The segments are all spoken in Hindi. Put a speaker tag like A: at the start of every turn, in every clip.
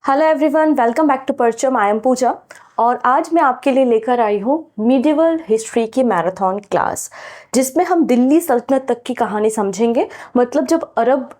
A: Hello everyone, welcome back to Parcham. I M पूजा और आज मैं आपके लिए लेकर आई हूँ मीडिवल हिस्ट्री की मैराथन क्लास, जिसमें हम दिल्ली सल्तनत तक की कहानी समझेंगे। मतलब जब अरब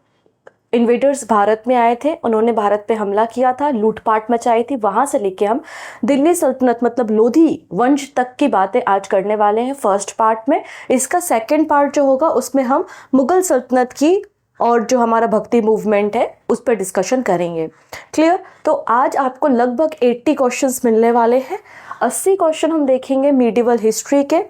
A: इन्वेडर्स भारत में आए थे, उन्होंने भारत पे हमला किया था, लूटपाट मचाई थी, वहाँ से लेके हम दिल्ली सल्तनत मतलब लोधी वंश तक की बातें आज करने वाले हैं फर्स्ट पार्ट में। इसका सेकंड पार्ट जो होगा उसमें हम मुगल सल्तनत की और जो हमारा भक्ति मूवमेंट है उस पर डिस्कशन करेंगे। क्लियर? तो आज आपको लगभग 80 क्वेश्चंस मिलने वाले हैं। 80 क्वेश्चन हम देखेंगे मीडिवल हिस्ट्री के,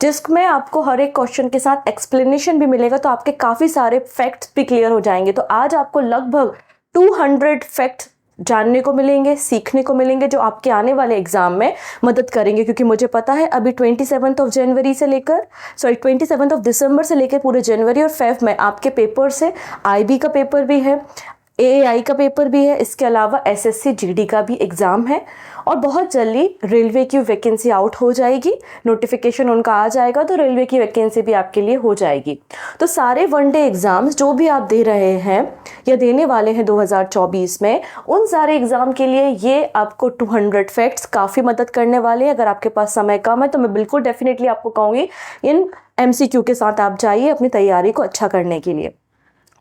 A: जिसमें आपको हर एक क्वेश्चन के साथ एक्सप्लेनेशन भी मिलेगा, तो आपके काफ़ी सारे फैक्ट्स भी क्लियर हो जाएंगे। तो आज आपको लगभग 200 फैक्ट्स जानने को मिलेंगे, सीखने को मिलेंगे, जो आपके आने वाले एग्जाम में मदद करेंगे। क्योंकि मुझे पता है अभी 27 दिसंबर से लेकर पूरे जनवरी और फेब में आपके पेपर्स है। आईबी का पेपर भी है, एएआई का पेपर भी है, इसके अलावा एसएससी जीडी का भी एग्ज़ाम है और बहुत जल्दी रेलवे की वैकेंसी आउट हो जाएगी, नोटिफिकेशन उनका आ जाएगा, तो रेलवे की वैकेंसी भी आपके लिए हो जाएगी। तो सारे वनडे एग्ज़ाम्स जो भी आप दे रहे हैं या देने वाले हैं 2024 में, उन सारे एग्ज़ाम के लिए ये आपको 200 फैक्ट्स काफ़ी मदद करने वाले हैं। अगर आपके पास समय कम है तो मैं बिल्कुल डेफिनेटली आपको कहूँगी इन एमसीक्यू के साथ आप जाइए अपनी तैयारी को अच्छा करने के लिए।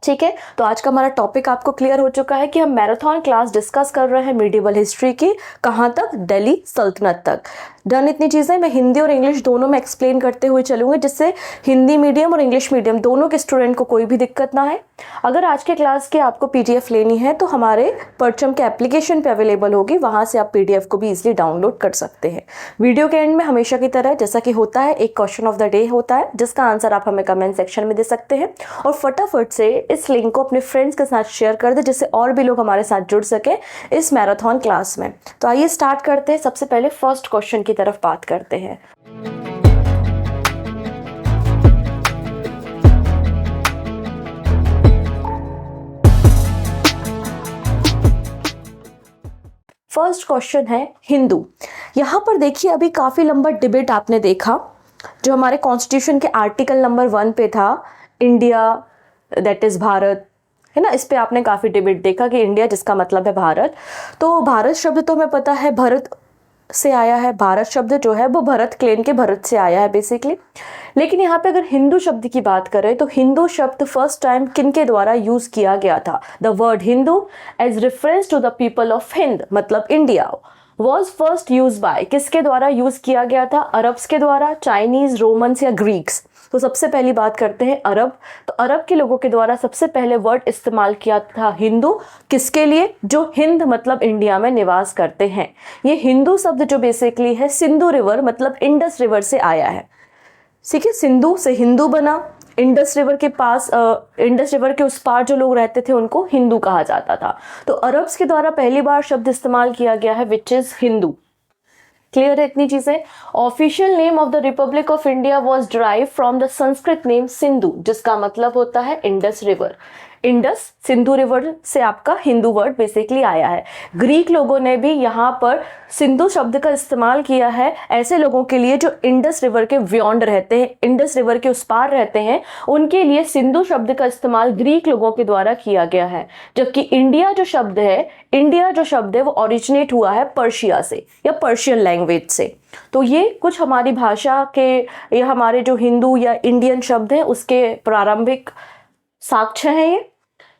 A: ठीक है, तो आज का हमारा टॉपिक आपको क्लियर हो चुका है कि हम मैराथन क्लास डिस्कस कर रहे हैं मीडिवल हिस्ट्री की। कहाँ तक? दिल्ली सल्तनत तक। डन इतनी चीज़ें मैं हिंदी और इंग्लिश दोनों में एक्सप्लेन करते हुए चलूँगी, जिससे हिंदी मीडियम और इंग्लिश मीडियम दोनों के स्टूडेंट को कोई भी दिक्कत ना है। अगर आज के क्लास की आपको पीडीएफ लेनी है तो हमारे परचम के एप्लीकेशन पे अवेलेबल होगी, वहाँ से आप पीडीएफ को भी इजीली डाउनलोड कर सकते हैं। वीडियो के एंड में हमेशा की तरह जैसा कि होता है, एक क्वेश्चन ऑफ द डे होता है, जिसका आंसर आप हमें कमेंट सेक्शन में दे सकते हैं। और फटाफट से इस लिंक को अपने फ्रेंड्स के साथ शेयर कर दे, जिससे और भी लोग हमारे साथ जुड़ सके इस मैराथन क्लास में। तो आइए स्टार्ट करते हैं। सबसे पहले फर्स्ट क्वेश्चन की तरफ बात करते हैं। फर्स्ट क्वेश्चन है हिंदू। यहाँ पर देखिए, अभी काफ़ी लंबा डिबेट आपने देखा जो हमारे कॉन्स्टिट्यूशन के आर्टिकल नंबर 1 पे था, इंडिया दैट इज़ भारत, है ना। इस पे आपने काफ़ी डिबेट देखा कि इंडिया जिसका मतलब है भारत। तो भारत शब्द तो हमें पता है भरत से आया है, भारत शब्द जो है वो भरत क्लेन के भरत से आया है बेसिकली। लेकिन यहाँ पे अगर हिंदू शब्द की बात करें तो हिंदू शब्द फर्स्ट टाइम किनके द्वारा यूज किया गया था? The word Hindu as reference to the people of Hind मतलब India was first use by, किसके द्वारा यूज किया गया था? अरब्स के द्वारा, चाइनीज, रोमन्स या ग्रीक्स? तो सबसे पहली बात करते हैं अरब। तो अरब के लोगों के द्वारा सबसे पहले वर्ड इस्तेमाल किया था हिंदू, किसके लिए? जो हिंद मतलब इंडिया में निवास करते हैं। ये हिंदू शब्द जो बेसिकली है सिंधु रिवर मतलब इंडस रिवर से आया है। ठीक है, सिंधु से हिंदू बना, इंडस रिवर के पास इंडस रिवर के उस पार जो लोग रहते थे उनको हिंदू कहा जाता था। तो अरब्स के द्वारा पहली बार शब्द इस्तेमाल किया गया है विच इज हिंदू। क्लियर है इतनी चीजें? Official name of the Republic of India was derive from the Sanskrit name Sindhu, जिसका मतलब होता है Indus river. Indus Sindhu river से आपका हिंदू वर्ड बेसिकली आया है। ग्रीक लोगों ने भी यहाँ पर सिंधु शब्द का इस्तेमाल किया है ऐसे लोगों के लिए जो इंडस रिवर के बियॉन्ड रहते हैं, इंडस रिवर के उस पार रहते हैं, उनके लिए सिंधु शब्द का इस्तेमाल ग्रीक लोगों के द्वारा किया गया है। जबकि इंडिया जो शब्द है वो ओरिजिनेट हुआ है पर्शिया से या पर्शियन लैंग्वेज से। तो ये कुछ हमारी भाषा के या हमारे जो हिंदू या इंडियन शब्द हैं उसके प्रारंभिक साक्ष्य है ये।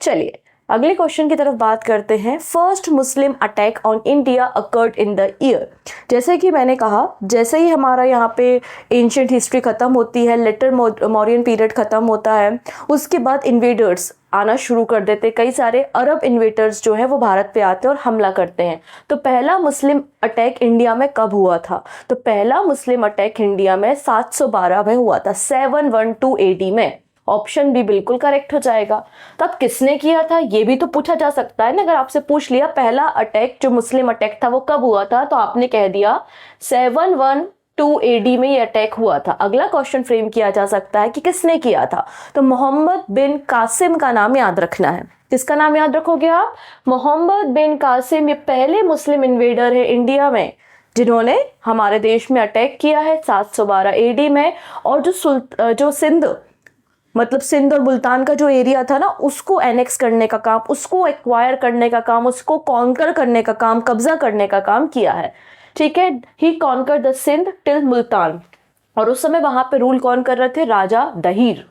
A: चलिए अगले क्वेश्चन की तरफ बात करते हैं। First Muslim attack on India occurred in the year. जैसे कि मैंने कहा, जैसे ही हमारा यहाँ पे एंशिएंट हिस्ट्री खत्म होती है, लेटर मौर्यन पीरियड खत्म होता है, उसके बाद इन्वेडर्स आना शुरू कर देते। कई सारे अरब इन्वेडर्स जो हैं वो भारत पे आते हैं और हमला करते हैं। तो पहला मुस्लिम अटैक इंडिया में कब हुआ था? तो पहला मुस्लिम अटैक इंडिया में 712 में हुआ था, 712 AD में। ऑप्शन भी बिल्कुल करेक्ट हो जाएगा। तब किसने किया था ये भी तो पूछा जा सकता है ना। अगर आपसे पूछ लिया पहला अटैक जो मुस्लिम अटैक था वो कब हुआ था, तो आपने कह दिया 712 AD में ये अटैक हुआ था। अगला क्वेश्चन फ्रेम किया जा सकता है कि किसने किया था, तो मोहम्मद बिन कासिम का नाम याद रखना है। किसका नाम याद रखोगे आप? मोहम्मद बिन कासिम। ये पहले मुस्लिम इन्वेडर है इंडिया में जिन्होंने हमारे देश में अटैक किया है 712 AD में। और जो सिंध मतलब सिंध और मुल्तान का जो एरिया था ना, उसको एनेक्स करने का काम, उसको एक्वायर करने का काम, उसको कॉन्कर करने का काम, कब्जा करने का काम किया है। ठीक है, he conquer the Sindh till Multan. और उस समय वहां पे रूल कौन कर रहे थे? राजा दहीर,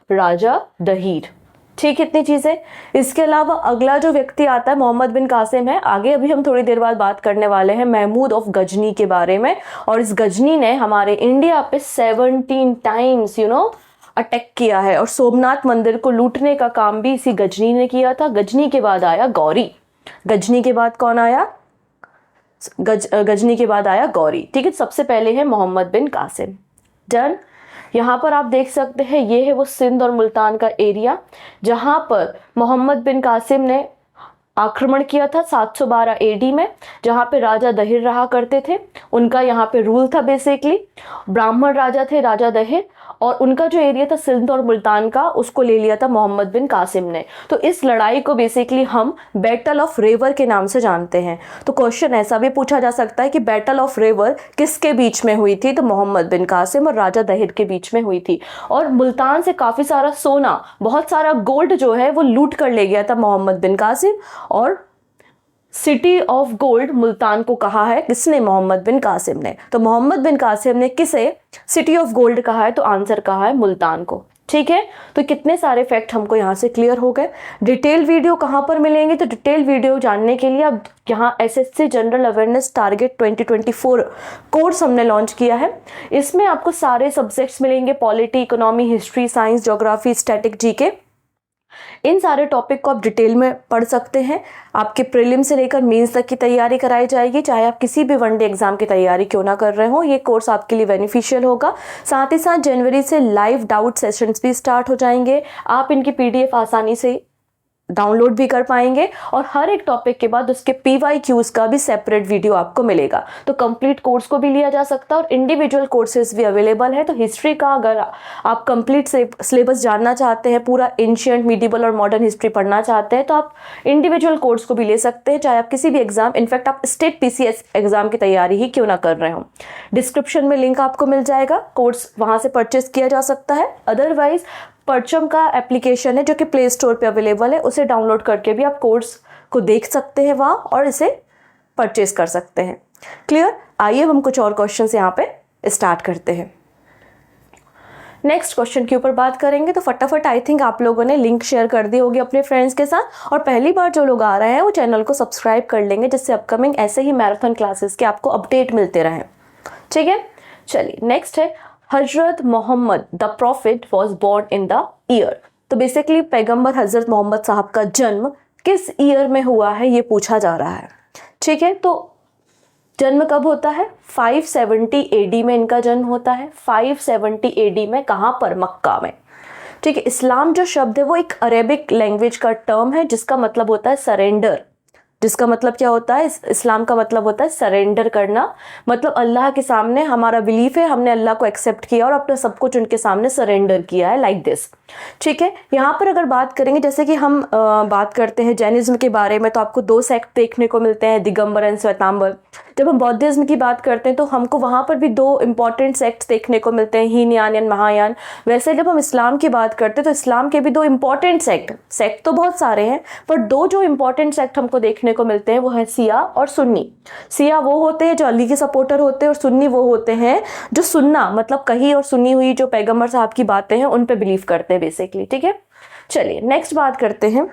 A: राजा दहीर। ठीक, इतनी चीजें। इसके अलावा अगला जो व्यक्ति आता है मोहम्मद बिन कासिम है। आगे अभी हम थोड़ी देर बाद बात करने वाले हैं महमूद ऑफ गजनी के बारे में। और इस गजनी ने हमारे इंडिया पे 17 टाइम्स अटैक किया है, और सोमनाथ मंदिर को लूटने का काम भी इसी गजनी ने किया था। गजनी के बाद आया गौरी। गजनी के बाद कौन आया? गजनी के बाद आया गौरी। ठीक है, सबसे पहले है मोहम्मद बिन कासिम। डन। यहाँ पर आप देख सकते हैं, ये है वो सिंध और मुल्तान का एरिया जहाँ पर मोहम्मद बिन कासिम ने आक्रमण किया था 712 एडी में, जहाँ पे राजा दहिर रहा करते थे। उनका यहाँ पे रूल था बेसिकली। ब्राह्मण राजा थे राजा दहिर, और उनका जो एरिया था सिंध और मुल्तान का, उसको ले लिया था मोहम्मद बिन कासिम ने। तो इस लड़ाई को बेसिकली हम बैटल ऑफ रेवर के नाम से जानते हैं। तो क्वेश्चन ऐसा भी पूछा जा सकता है कि बैटल ऑफ रेवर किसके बीच में हुई थी? तो मोहम्मद बिन कासिम और राजा दहिर के बीच में हुई थी। और मुल्तान से काफ़ी सारा सोना, बहुत सारा गोल्ड जो है वो लूट कर ले गया था मोहम्मद बिन कासिम। और सिटी ऑफ गोल्ड मुल्तान को कहा है किसने? मोहम्मद बिन कासिम ने। तो मोहम्मद बिन कासिम ने किसे सिटी ऑफ गोल्ड कहा है? तो आंसर कहा है मुल्तान को। ठीक है, तो कितने सारे फैक्ट हमको यहाँ से क्लियर हो गए। डिटेल वीडियो कहाँ पर मिलेंगे? तो डिटेल वीडियो जानने के लिए अब यहाँ SSC general awareness target 2024 course हमने लॉन्च किया है। इसमें आपको सारे सब्जेक्ट्स मिलेंगे, polity, economy, history, science, geography, static, GK. इन सारे टॉपिक को आप डिटेल में पढ़ सकते हैं। आपके प्रीलिम से लेकर मेंस तक की तैयारी कराई जाएगी, चाहे आप किसी भी वनडे एग्जाम की तैयारी क्यों ना कर रहे हो, ये कोर्स आपके लिए बेनिफिशियल होगा। साथ ही साथ जनवरी से लाइव डाउट सेशंस भी स्टार्ट हो जाएंगे। आप इनकी पीडीएफ आसानी से डाउनलोड भी कर पाएंगे, और हर एक टॉपिक के बाद उसके PYQs का भी सेपरेट वीडियो आपको मिलेगा। तो कंप्लीट कोर्स को भी लिया जा सकता है, और इंडिविजुअल कोर्सेज भी अवेलेबल है। तो हिस्ट्री का अगर आप कंप्लीट सिलेबस जानना चाहते हैं, पूरा एंशिएंट, मिडिवल और मॉडर्न हिस्ट्री पढ़ना चाहते हैं, तो आप इंडिविजुअल कोर्स को भी ले सकते हैं, चाहे आप किसी भी एग्जाम, इनफैक्ट आप स्टेट PCS एग्जाम की तैयारी ही क्यों ना कर रहे हो। डिस्क्रिप्शन में लिंक आपको मिल जाएगा, कोर्स वहां से परचेस किया जा सकता है। अदरवाइज परचम का एप्लीकेशन है जो कि प्ले स्टोर पे अवेलेबल है, उसे डाउनलोड करके भी आप कोर्स को देख सकते हैं वहाँ, और इसे परचेस कर सकते हैं। क्लियर? आइए हम कुछ और क्वेश्चंस यहाँ पे स्टार्ट करते हैं। नेक्स्ट क्वेश्चन के ऊपर बात करेंगे। तो फटाफट आई थिंक आप लोगों ने लिंक शेयर कर दी होगी अपने फ्रेंड्स के साथ, और पहली बार जो लोग आ रहे हैं वो चैनल को सब्सक्राइब कर लेंगे, जिससे अपकमिंग ऐसे ही मैराथन क्लासेस के आपको अपडेट मिलते रहें। ठीक है, चलिए नेक्स्ट है Hazrat Mohammad the prophet was born in the year. तो बेसिकली पैगंबर हजरत मोहम्मद साहब का जन्म किस ईयर में हुआ है, ये पूछा जा रहा है। ठीक है, तो जन्म कब होता है? 570 AD में इनका जन्म होता है। 570 AD में कहाँ पर? मक्का में। ठीक है, इस्लाम जो शब्द है वो एक अरेबिक लैंग्वेज का टर्म है, जिसका मतलब होता है सरेंडर। जिसका मतलब क्या होता है? इस्लाम का मतलब होता है सरेंडर करना। मतलब अल्लाह के सामने हमारा बिलीफ है, हमने अल्लाह को एक्सेप्ट किया और अपना सब कुछ उनके सामने सरेंडर किया है, लाइक दिस। ठीक है, यहाँ पर अगर बात करेंगे, जैसे कि हम बात करते हैं जैनिज्म के बारे में, तो आपको 2 सेक्ट देखने को मिलते हैं, दिगंबर एंड श्वेतांबर। जब हम बौद्धिज्म की बात करते हैं तो हमको वहाँ पर भी 2 इंपॉर्टेंट सेक्ट्स देखने को मिलते हैं, हीनयान एंड महायान। वैसे जब हम इस्लाम की बात करते हैं तो इस्लाम के भी 2 इंपॉर्टेंट सेक्ट तो बहुत सारे हैं, पर 2 जो इंपॉर्टेंट सेक्ट हमको देखने को मिलते हैं वो है सिया और सुन्नी। सिया वो होते हैं जो अली के सपोर्टर होते हैं, और सुन्नी वो होते हैं जो सुन्ना मतलब कही और सुनी हुई जो पैगंबर साहब की बातें हैं उन पे बिलीव करते हैं बेसिकली। ठीक है, चलिए नेक्स्ट बात करते हैं।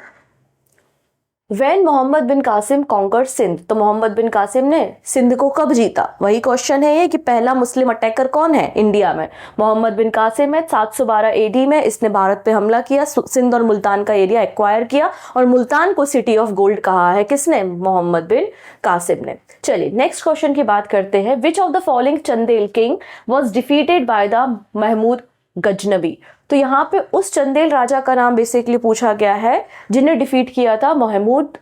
A: When मोहम्मद बिन कासिम कॉन्कर्ड सिंध, तो मोहम्मद बिन कासिम ने सिंध को कब जीता? वही क्वेश्चन है ये कि पहला मुस्लिम अटैकर कौन है इंडिया में? मोहम्मद बिन कासिम है। 712 AD में इसने भारत पे हमला किया, सिंध और मुल्तान का एरिया एक्वायर किया, और मुल्तान को सिटी ऑफ गोल्ड कहा है किसने? मोहम्मद बिन कासिम ने। चलिए नेक्स्ट क्वेश्चन की बात करते हैं। Which of the following Chandel king was defeated by the Mahmud Ghaznavi? तो यहाँ पे उस चंदेल राजा का नाम बेसिकली पूछा गया है जिन्हें डिफीट किया था महमूद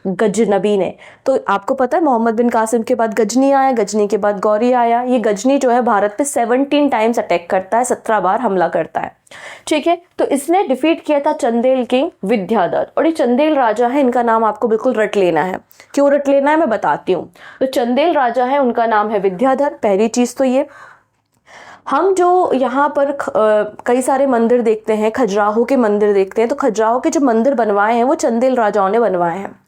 A: गजनबी ने। तो आपको पता है मोहम्मद बिन कासिम के बाद गजनी आया, गजनी के बाद गौरी आया। ये गजनी जो है भारत पे 17 टाइम्स अटैक करता है, 17 बार हमला करता है। ठीक है, तो इसने डिफीट किया था चंदेल किंग विद्याधर, और ये चंदेल राजा है, इनका नाम आपको बिल्कुल रट लेना है। क्यों रट लेना है मैं बताती हूँ। तो चंदेल राजा है, उनका नाम है विद्याधर, पहली चीज तो ये। हम जो यहाँ पर कई सारे मंदिर देखते हैं, खजुराहो के मंदिर देखते हैं, तो खजुराहो के जो मंदिर बनवाए हैं वो चंदेल राजाओं ने बनवाए हैं।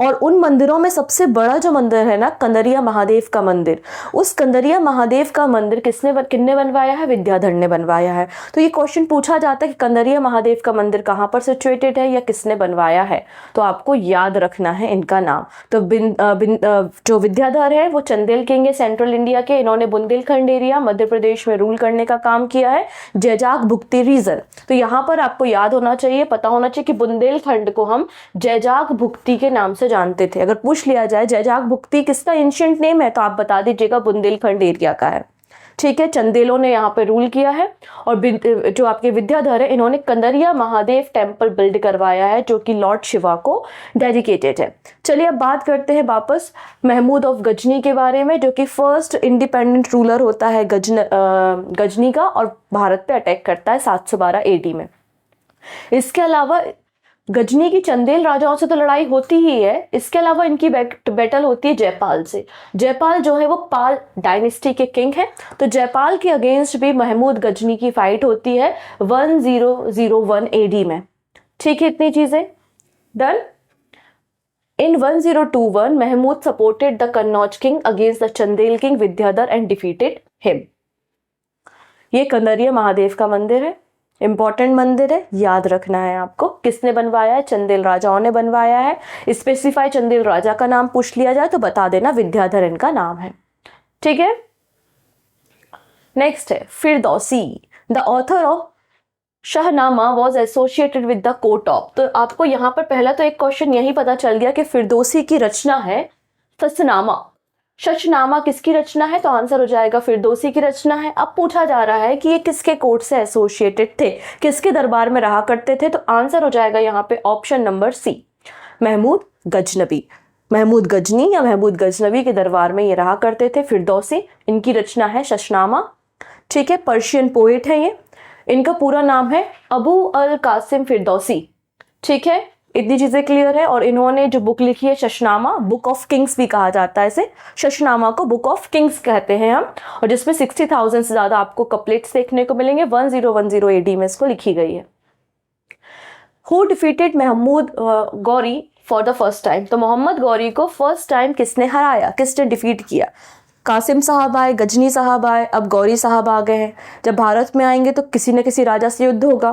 A: और उन मंदिरों में सबसे बड़ा जो मंदिर है ना, कंदरिया महादेव का मंदिर, उस कंदरिया महादेव का मंदिर किसने बनवाया है? विद्याधर ने बनवाया है। तो ये क्वेश्चन पूछा जाता है कि कंदरिया महादेव का मंदिर कहाँ पर सिचुएटेड है या किसने बनवाया है, तो आपको याद रखना है इनका नाम। तो जो विद्याधर है वो चंदेल किंग है सेंट्रल इंडिया के। इन्होंने बुंदेलखंड एरिया मध्य प्रदेश में रूल करने का काम किया है, जैजाग भुक्ति रीजन। तो यहाँ पर आपको याद होना चाहिए, पता होना चाहिए कि बुंदेलखंड को हम जैजाग भुक्ति के नाम से जानते थे। अगर पूछ लिया जाए जैजाग भुक्ति किसका एंशिएंट नेम है, तो आप बता दीजिएगा बुंदेलखंड एरिया का है। ठीक है, चंदेलों ने यहाँ पे रूल किया है। और जो आपके विद्याधर है, इन्होंने कंदरिया महादेव टेम्पल बिल्ड करवाया है, जो कि लॉर्ड शिवा को डेडिकेटेड है। चलिए अब बात करते हैं वापस महमूद ऑफ गजनी के बारे में, जो कि फर्स्ट इंडिपेंडेंट रूलर होता है गजनी का, और भारत पे अटैक करता है 712 AD में। इसके अलावा गजनी की चंदेल राजाओं से तो लड़ाई होती ही है, इसके अलावा इनकी बैटल होती है जयपाल से। जयपाल जो है वो पाल डायनेस्टी के किंग है, तो जयपाल के अगेंस्ट भी महमूद गजनी की फाइट होती है 1001 AD में। ठीक है, इतनी चीजें done. In 1021 Mahmud supported the Kannauj king against the Chandel king Vidyadhara and defeated him. ये कंदरिया महादेव का मंदिर है, इंपॉर्टेंट मंदिर है, याद रखना है आपको। किसने बनवाया है? चंदेल राजाओं ने बनवाया है। स्पेसिफाई चंदेल राजा का नाम पूछ लिया जाए तो बता देना विद्याधर इनका नाम है। ठीक है, नेक्स्ट है Firdausi. The author of Shahnameh was associated with the court of. तो आपको यहाँ पर पहला तो एक क्वेश्चन यही पता चल गया कि फिरदौसी की रचना है शशनामा। शशनामा किसकी रचना है? तो आंसर हो जाएगा फिरदौसी की रचना है। अब पूछा जा रहा है कि ये किसके कोर्ट से एसोसिएटेड थे, किसके दरबार में रहा करते थे, तो आंसर हो जाएगा यहाँ पे option number C, Mahmud Ghaznavi. Mahmud Ghazni या महमूद गजनबी के दरबार में ये रहा करते थे फिरदौसी। इनकी रचना है शशनामा। ठीक है, पर्शियन पोएट है ये। इनका पूरा नाम है अबू अल कासिम फिरदौसी। ठीक है, इतनी चीजें क्लियर है। और इन्होंने जो बुक लिखी है शशनामा, बुक ऑफ किंग्स भी कहा जाता है इसे, शशनामा को बुक ऑफ किंग्स कहते हैं हम, और जिसमें 60,000 से ज्यादा आपको कपलेट्स देखने को मिलेंगे। 1010 AD में इसको लिखी गई है। Who defeated Mahmud Ghori for the first time. तो मोहम्मद गौरी को फर्स्ट टाइम किसने हराया, किसने डिफीट किया? कासिम साहब आए, गजनी साहब आए, अब गौरी साहब आ गए हैं। जब भारत में आएंगे तो किसी न किसी राजा से युद्ध होगा,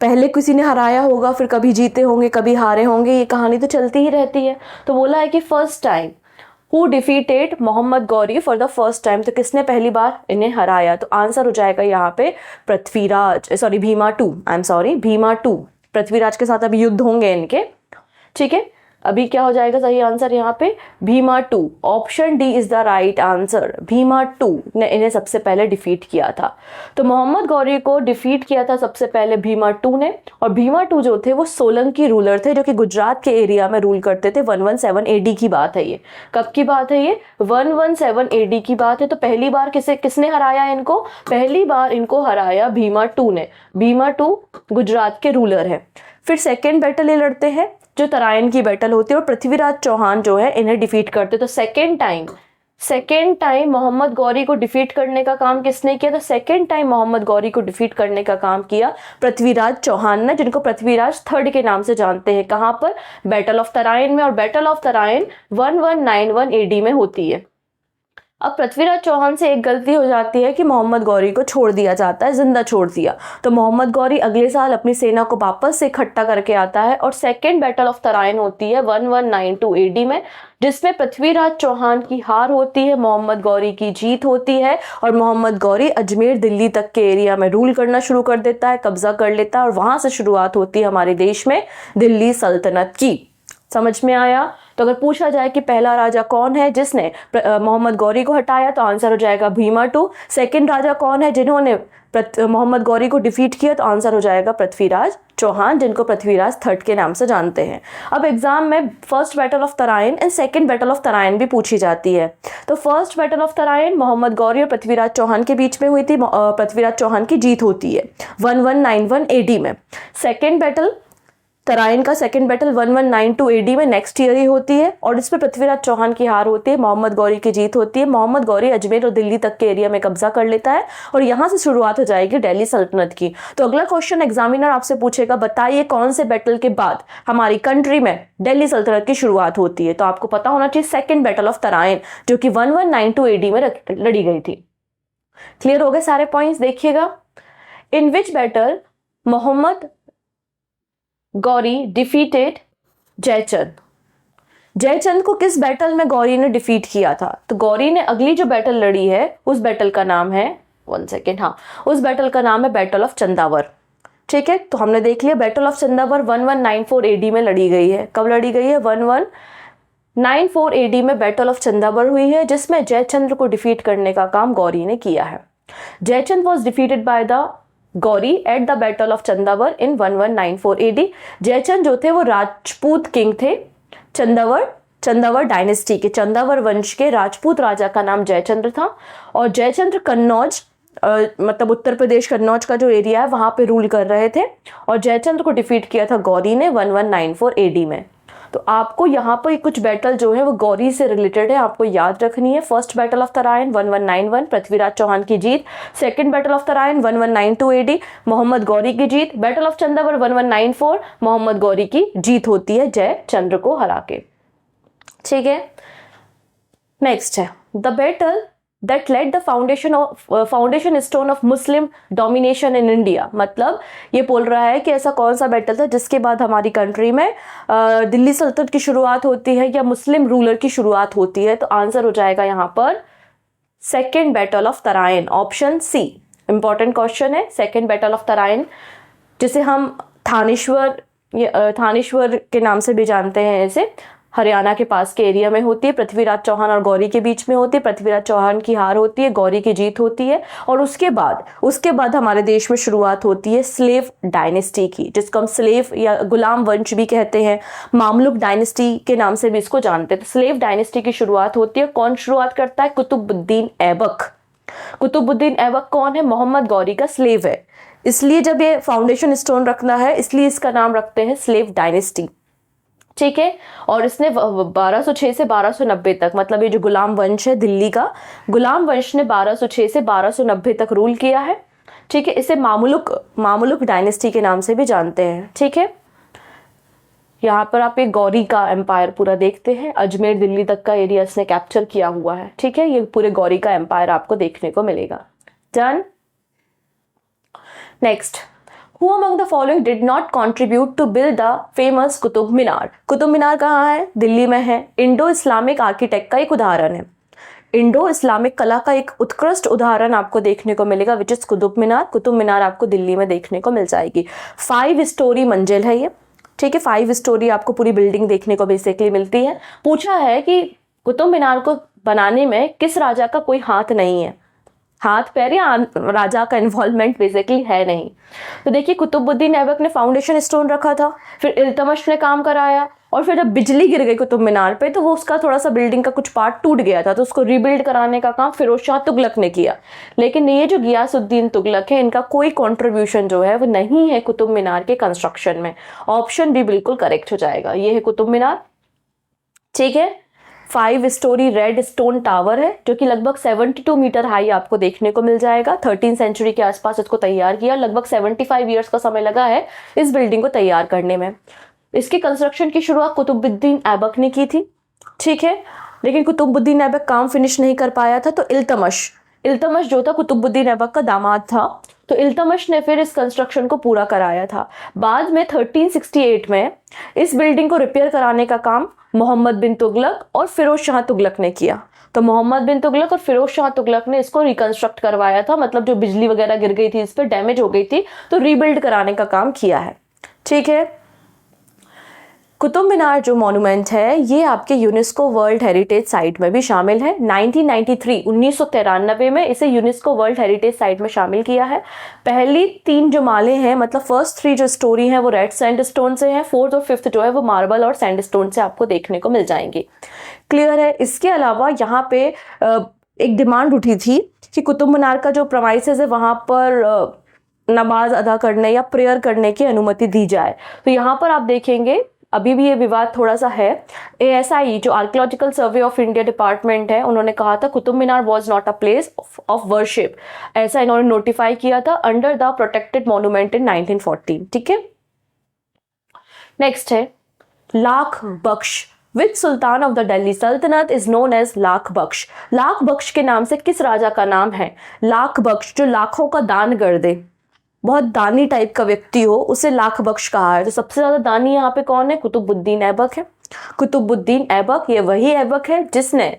A: पहले किसी ने हराया होगा, फिर कभी जीते होंगे, कभी हारे होंगे, ये कहानी तो चलती ही रहती है। तो बोला है कि first time who defeated Mohammad Ghori for the first time, तो किसने पहली बार इन्हें हराया? तो आंसर हो जाएगा यहाँ पे भीमा टू। पृथ्वीराज के साथ अभी युद्ध होंगे इनके। ठीक है, अभी क्या हो जाएगा सही आंसर यहाँ पे? Bhima two. Option D is the right answer. Bhima two ने इन्हें सबसे पहले डिफीट किया था। तो मोहम्मद गौरी को डिफीट किया था सबसे पहले भीमा टू ने। और भीमा टू जो थे वो सोलंकी रूलर थे, जो कि गुजरात के एरिया में रूल करते थे। 117 AD की बात है ये। कब की बात है ये? 117 AD की बात है। तो पहली बार किसने हराया इनको? पहली बार इनको हराया भीमा टू ने। भीमा टू गुजरात के रूलर है। फिर सेकेंड बैटल ये लड़ते हैं जो तराइन की बैटल होती है, और पृथ्वीराज चौहान जो है इन्हें डिफीट करते। तो सेकेंड टाइम मोहम्मद गौरी को डिफीट करने का काम किसने किया? तो सेकेंड टाइम मोहम्मद गौरी को डिफीट करने का काम किया पृथ्वीराज चौहान ने, जिनको पृथ्वीराज थर्ड के नाम से जानते हैं। कहाँ पर? बैटल ऑफ तराइन में। और बैटल ऑफ तराइन 1191 AD में होती है। अब पृथ्वीराज चौहान से एक गलती हो जाती है कि मोहम्मद गौरी को छोड़ दिया जाता है, जिंदा छोड़ दिया। तो मोहम्मद गौरी अगले साल अपनी सेना को वापस से इकट्ठा करके आता है, और सेकेंड बैटल ऑफ तराइन होती है 1192 AD में, जिसमें पृथ्वीराज चौहान की हार होती है, मोहम्मद गौरी की जीत होती है। और मोहम्मद गौरी अजमेर दिल्ली तक के एरिया में रूल करना शुरू कर देता है, कब्जा कर लेता है, और वहां से शुरुआत होती है हमारे देश में दिल्ली सल्तनत की। समझ में आया? तो अगर पूछा जाए कि पहला राजा कौन है जिसने मोहम्मद गौरी को हटाया, तो आंसर हो जाएगा भीमा टू। सेकंड राजा कौन है जिन्होंने मोहम्मद गौरी को डिफीट किया, तो आंसर हो जाएगा पृथ्वीराज चौहान, जिनको पृथ्वीराज थर्ड के नाम से जानते हैं। अब एग्जाम में first battle of Tarain and second battle of Tarain भी पूछी जाती है। तो first battle of Tarain Mohammad Ghori और पृथ्वीराज चौहान के बीच में हुई थी। पृथ्वीराज चौहान की जीत होती है 1191 AD में। सेकेंड बैटल तराइन का सेकंड बैटल 1192 एडी में नेक्स्ट ईयर ही होती है और इस पर पृथ्वीराज चौहान की हार होती है, मोहम्मद गौरी की जीत होती है। मोहम्मद गौरी अजमेर और दिल्ली तक के एरिया में कब्जा कर लेता है और यहाँ से शुरुआत हो जाएगी दिल्ली सल्तनत की। तो अगला क्वेश्चन एग्जामिनर आपसे पूछेगा, बताइए कौन से बैटल के बाद हमारी कंट्री में दिल्ली सल्तनत की शुरुआत होती है। तो आपको पता होना चाहिए सेकेंड बैटल ऑफ तराइन, जो कि 1192 एडी में लड़ी गई थी। क्लियर हो गए सारे पॉइंट्स? देखिएगा, in which battle Mohammad Ghori defeated Jaichand. Jaichand को किस बैटल में गौरी ने डिफीट किया था? तो गौरी ने अगली जो बैटल लड़ी है उस बैटल का नाम है, वन सेकेंड, हाँ, उस बैटल का नाम है बैटल ऑफ चंदावर। ठीक है, तो हमने देख लिया बैटल ऑफ चंदावर 1194 एडी में लड़ी गई है। कब लड़ी गई है? 1194 एडी में बैटल ऑफ चंदावर हुई है, जिसमें जयचंद्र को डिफीट करने का काम गौरी ने किया है। Jaichand was defeated by the Ghori at the battle of Chandawar in 1194 AD. Jaichand जो थे वो राजपूत किंग थे, चंदावर डायनेस्टी के, चंदावर वंश के राजपूत राजा का नाम जयचंद्र था। और जयचंद्र कन्नौज मतलब उत्तर प्रदेश कन्नौज का जो एरिया है वहां पे रूल कर रहे थे और जयचंद्र को डिफीट किया था गौरी ने 1194 एडी में। तो आपको यहाँ पर कुछ बैटल जो है वो गौरी से रिलेटेड है, आपको याद रखनी है। First battle of Tarain 1191 Prithviraj Chauhan की जीत, second battle of Tarain 1192 AD Mohammad Ghori की जीत, बैटल ऑफ चंदावर 1194 मोहम्मद गौरी की जीत होती है जयचंद्र को हरा के। ठीक है, नेक्स्ट है the battle that led the foundation stone of Muslim domination in India। मतलब ये बोल रहा है कि ऐसा कौन सा बैटल था जिसके बाद हमारी कंट्री में दिल्ली सल्तनत की शुरुआत होती है या मुस्लिम रूलर की शुरुआत होती है। तो आंसर हो जाएगा यहाँ पर second battle of Tarain, option C. Important question है, सेकेंड बैटल ऑफ तराइन, जिसे हम थानेश्वर के नाम से भी जानते हैं, ऐसे हरियाणा के पास के एरिया में होती है, पृथ्वीराज चौहान और गौरी के बीच में होती है। पृथ्वीराज चौहान की हार होती है, गौरी की जीत होती है और उसके बाद हमारे देश में शुरुआत होती है स्लेव डायनेस्टी की, जिसको हम स्लेव या गुलाम वंश भी कहते हैं, मामलुक डायनेस्टी के नाम से भी इसको जानते हैं। तो स्लेव डायनेस्टी की शुरुआत होती है। कौन शुरुआत करता है? कुतुबुद्दीन ऐबक। कुतुबुद्दीन ऐबक कौन है? मोहम्मद गौरी का स्लेव है, इसलिए जब ये फाउंडेशन स्टोन रखना है इसलिए इसका नाम रखते हैं स्लेव डायनेस्टी। ठीक है, और इसने 1206 से 1290 तक, मतलब ये जो गुलाम वंश है दिल्ली का, गुलाम वंश ने 1206 से 1290 तक रूल किया है। ठीक है, इसे मामुलुक डायनेस्टी के नाम से भी जानते हैं। ठीक है, यहाँ पर आप एक गौरी का एम्पायर पूरा देखते हैं, अजमेर दिल्ली तक का एरिया इसने कैप्चर किया हुआ है। ठीक है, ये पूरे गौरी का एम्पायर आपको देखने को मिलेगा। Done. Next, Who among the following did not contribute to build the famous Qutub Minar? Qutub Minar कहाँ है? दिल्ली में है। इंडो इस्लामिक आर्किटेक्ट का एक उदाहरण है, इंडो इस्लामिक कला का एक उत्कृष्ट उदाहरण आपको देखने को मिलेगा, विच इज कुतुब मीनार। कुतुब मीनार आपको दिल्ली में देखने को मिल जाएगी। 5 स्टोरी मंजिल है ये। ठीक है, 5 स्टोरी आपको पूरी बिल्डिंग देखने को बेसिकली मिलती है। पूछा है कि कुतुब मीनार को बनाने में किस राजा का कोई हाथ नहीं है, हाथ पैर या राजा का इन्वॉल्वमेंट बेसिकली है नहीं। तो देखिए, कुतुबुद्दीन ऐबक ने फाउंडेशन स्टोन रखा था, फिर इल्तमश ने काम कराया और फिर जब बिजली गिर गई कुतुब मीनार पे तो वो उसका थोड़ा सा बिल्डिंग का कुछ पार्ट टूट गया था, तो उसको रीबिल्ड कराने का काम फिरोज शाह तुगलक ने किया। लेकिन ये जो गियासुद्दीन तुगलक है, इनका कोई कॉन्ट्रीब्यूशन जो है वो नहीं है कुतुब मीनार के कंस्ट्रक्शन में। ऑप्शन बी बिल्कुल करेक्ट हो जाएगा, ये है कुतुब मीनार। ठीक है, 5 स्टोरी रेड स्टोन टावर है जो कि लगभग 72 मीटर हाई आपको देखने को मिल जाएगा। 13वीं सेंचुरी के आसपास इसको तैयार किया, लगभग 75 ईयर्स का समय लगा है इस बिल्डिंग को तैयार करने में। इसकी कंस्ट्रक्शन की शुरुआत कुतुबुद्दीन ऐबक ने की थी। ठीक है, लेकिन कुतुबुद्दीन ऐबक काम फिनिश नहीं कर पाया था, तो इल्तमश जो था कुतुबुद्दीन ऐबक का दामाद था, तो इल्तमश ने फिर इस कंस्ट्रक्शन को पूरा कराया था। बाद में 1368 में इस बिल्डिंग को रिपेयर कराने का काम मोहम्मद बिन तुगलक और फिरोज शाह तुगलक ने किया। तो मोहम्मद बिन तुगलक और फिरोज शाह तुगलक ने इसको रिकंस्ट्रक्ट करवाया था, मतलब जो बिजली वगैरह गिर गई थी, इस पर डैमेज हो गई थी, तो रीबिल्ड कराने का काम किया है। ठीक है, कुतुब मीनार जो मॉन्यूमेंट है ये आपके यूनेस्को वर्ल्ड हेरिटेज साइट में भी शामिल है। 1993 में इसे यूनेस्को वर्ल्ड हेरिटेज साइट में शामिल किया है। पहली 3 जो माले हैं, मतलब फर्स्ट 3 जो स्टोरी हैं वो रेड सैंडस्टोन से हैं, 4th और 5th जो है वो मार्बल और सैंडस्टोन से आपको देखने को मिल जाएंगी। क्लियर है। इसके अलावा यहाँ पे एक डिमांड उठी थी कि कुतुब मीनार का जो प्रमाइसेस है वहाँ पर नमाज अदा करने या प्रेयर करने की अनुमति दी जाए। तो यहाँ पर आप देखेंगे अभी भी ये विवाद थोड़ा सा है। ASI जो archaeological survey of India department है, उन्होंने कहा था Qutub Minar was not a place of worship, ऐसा इन्होंने नोटिफाई किया था under the protected monument in 1914। ठीक है, नेक्स्ट है Lakh Bakhsh. Which sultan of the Delhi Sultanat is known as Lakh Bakhsh. Lakh Bakhsh के नाम से किस राजा का नाम है? लाख बख्श, जो लाखों का दान कर दे, बहुत दानी टाइप का व्यक्ति हो, उसे लाख बख्श कहा है। तो सबसे ज्यादा दानी यहाँ पे कौन है? कुतुबुद्दीन ऐबक है। कुतुबुद्दीन ऐबक ये वही ऐबक है जिसने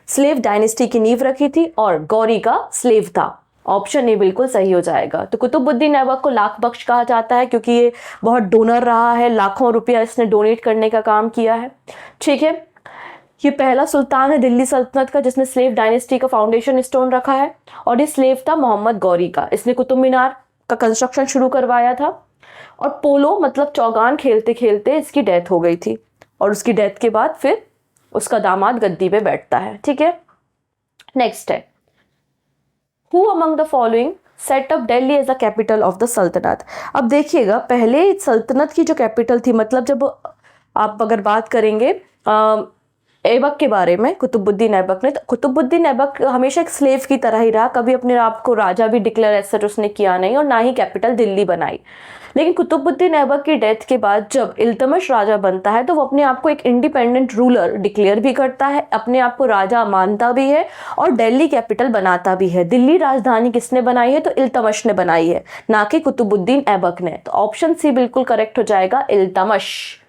A: स्लेव डायनेस्टी की नींव रखी थी और गौरी का स्लेव था। ऑप्शन ए बिल्कुल सही हो जाएगा। तो कुतुबुद्दीन ऐबक को लाख बख्श कहा जाता है क्योंकि ये बहुत डोनर रहा है, लाखों रुपया इसने डोनेट करने का काम किया है। ठीक है, ये पहला सुल्तान है दिल्ली सल्तनत का जिसने स्लेव डायनेस्टी का फाउंडेशन स्टोन रखा है, और ये स्लेव था मोहम्मद गौरी का। इसने कुतुब मीनार का कंस्ट्रक्शन शुरू करवाया था, और पोलो मतलब चौगान खेलते खेलते इसकी डेथ हो गई थी, और उसकी डेथ के बाद फिर उसका दामाद गद्दी पे बैठता है। ठीक है, नेक्स्ट है who among the following set up Delhi as the capital of the sultanate. अब देखिएगा, पहले सल्तनत की जो कैपिटल थी, मतलब जब आप अगर बात करेंगे ऐबक के बारे में, कुतुबुद्दीन ऐबक ने, तो कुतुबुद्दीन ऐबक हमेशा एक स्लेव की तरह ही रहा, कभी अपने आप को राजा भी डिक्लेयर ऐसा उसने किया नहीं, और ना ही कैपिटल दिल्ली बनाई। लेकिन कुतुबुद्दीन ऐबक की डेथ के बाद जब इल्तुतमिश राजा बनता है तो वो अपने आप को एक इंडिपेंडेंट रूलर डिक्लेयर भी करता है, अपने आप को राजा मानता भी है, और दिल्ली कैपिटल बनाता भी है। दिल्ली राजधानी किसने बनाई है? तो इल्तुतमिश ने बनाई है, ना कि कुतुबुद्दीन ऐबक ने। तो ऑप्शन सी बिल्कुल करेक्ट हो जाएगा, इल्तुतमिश।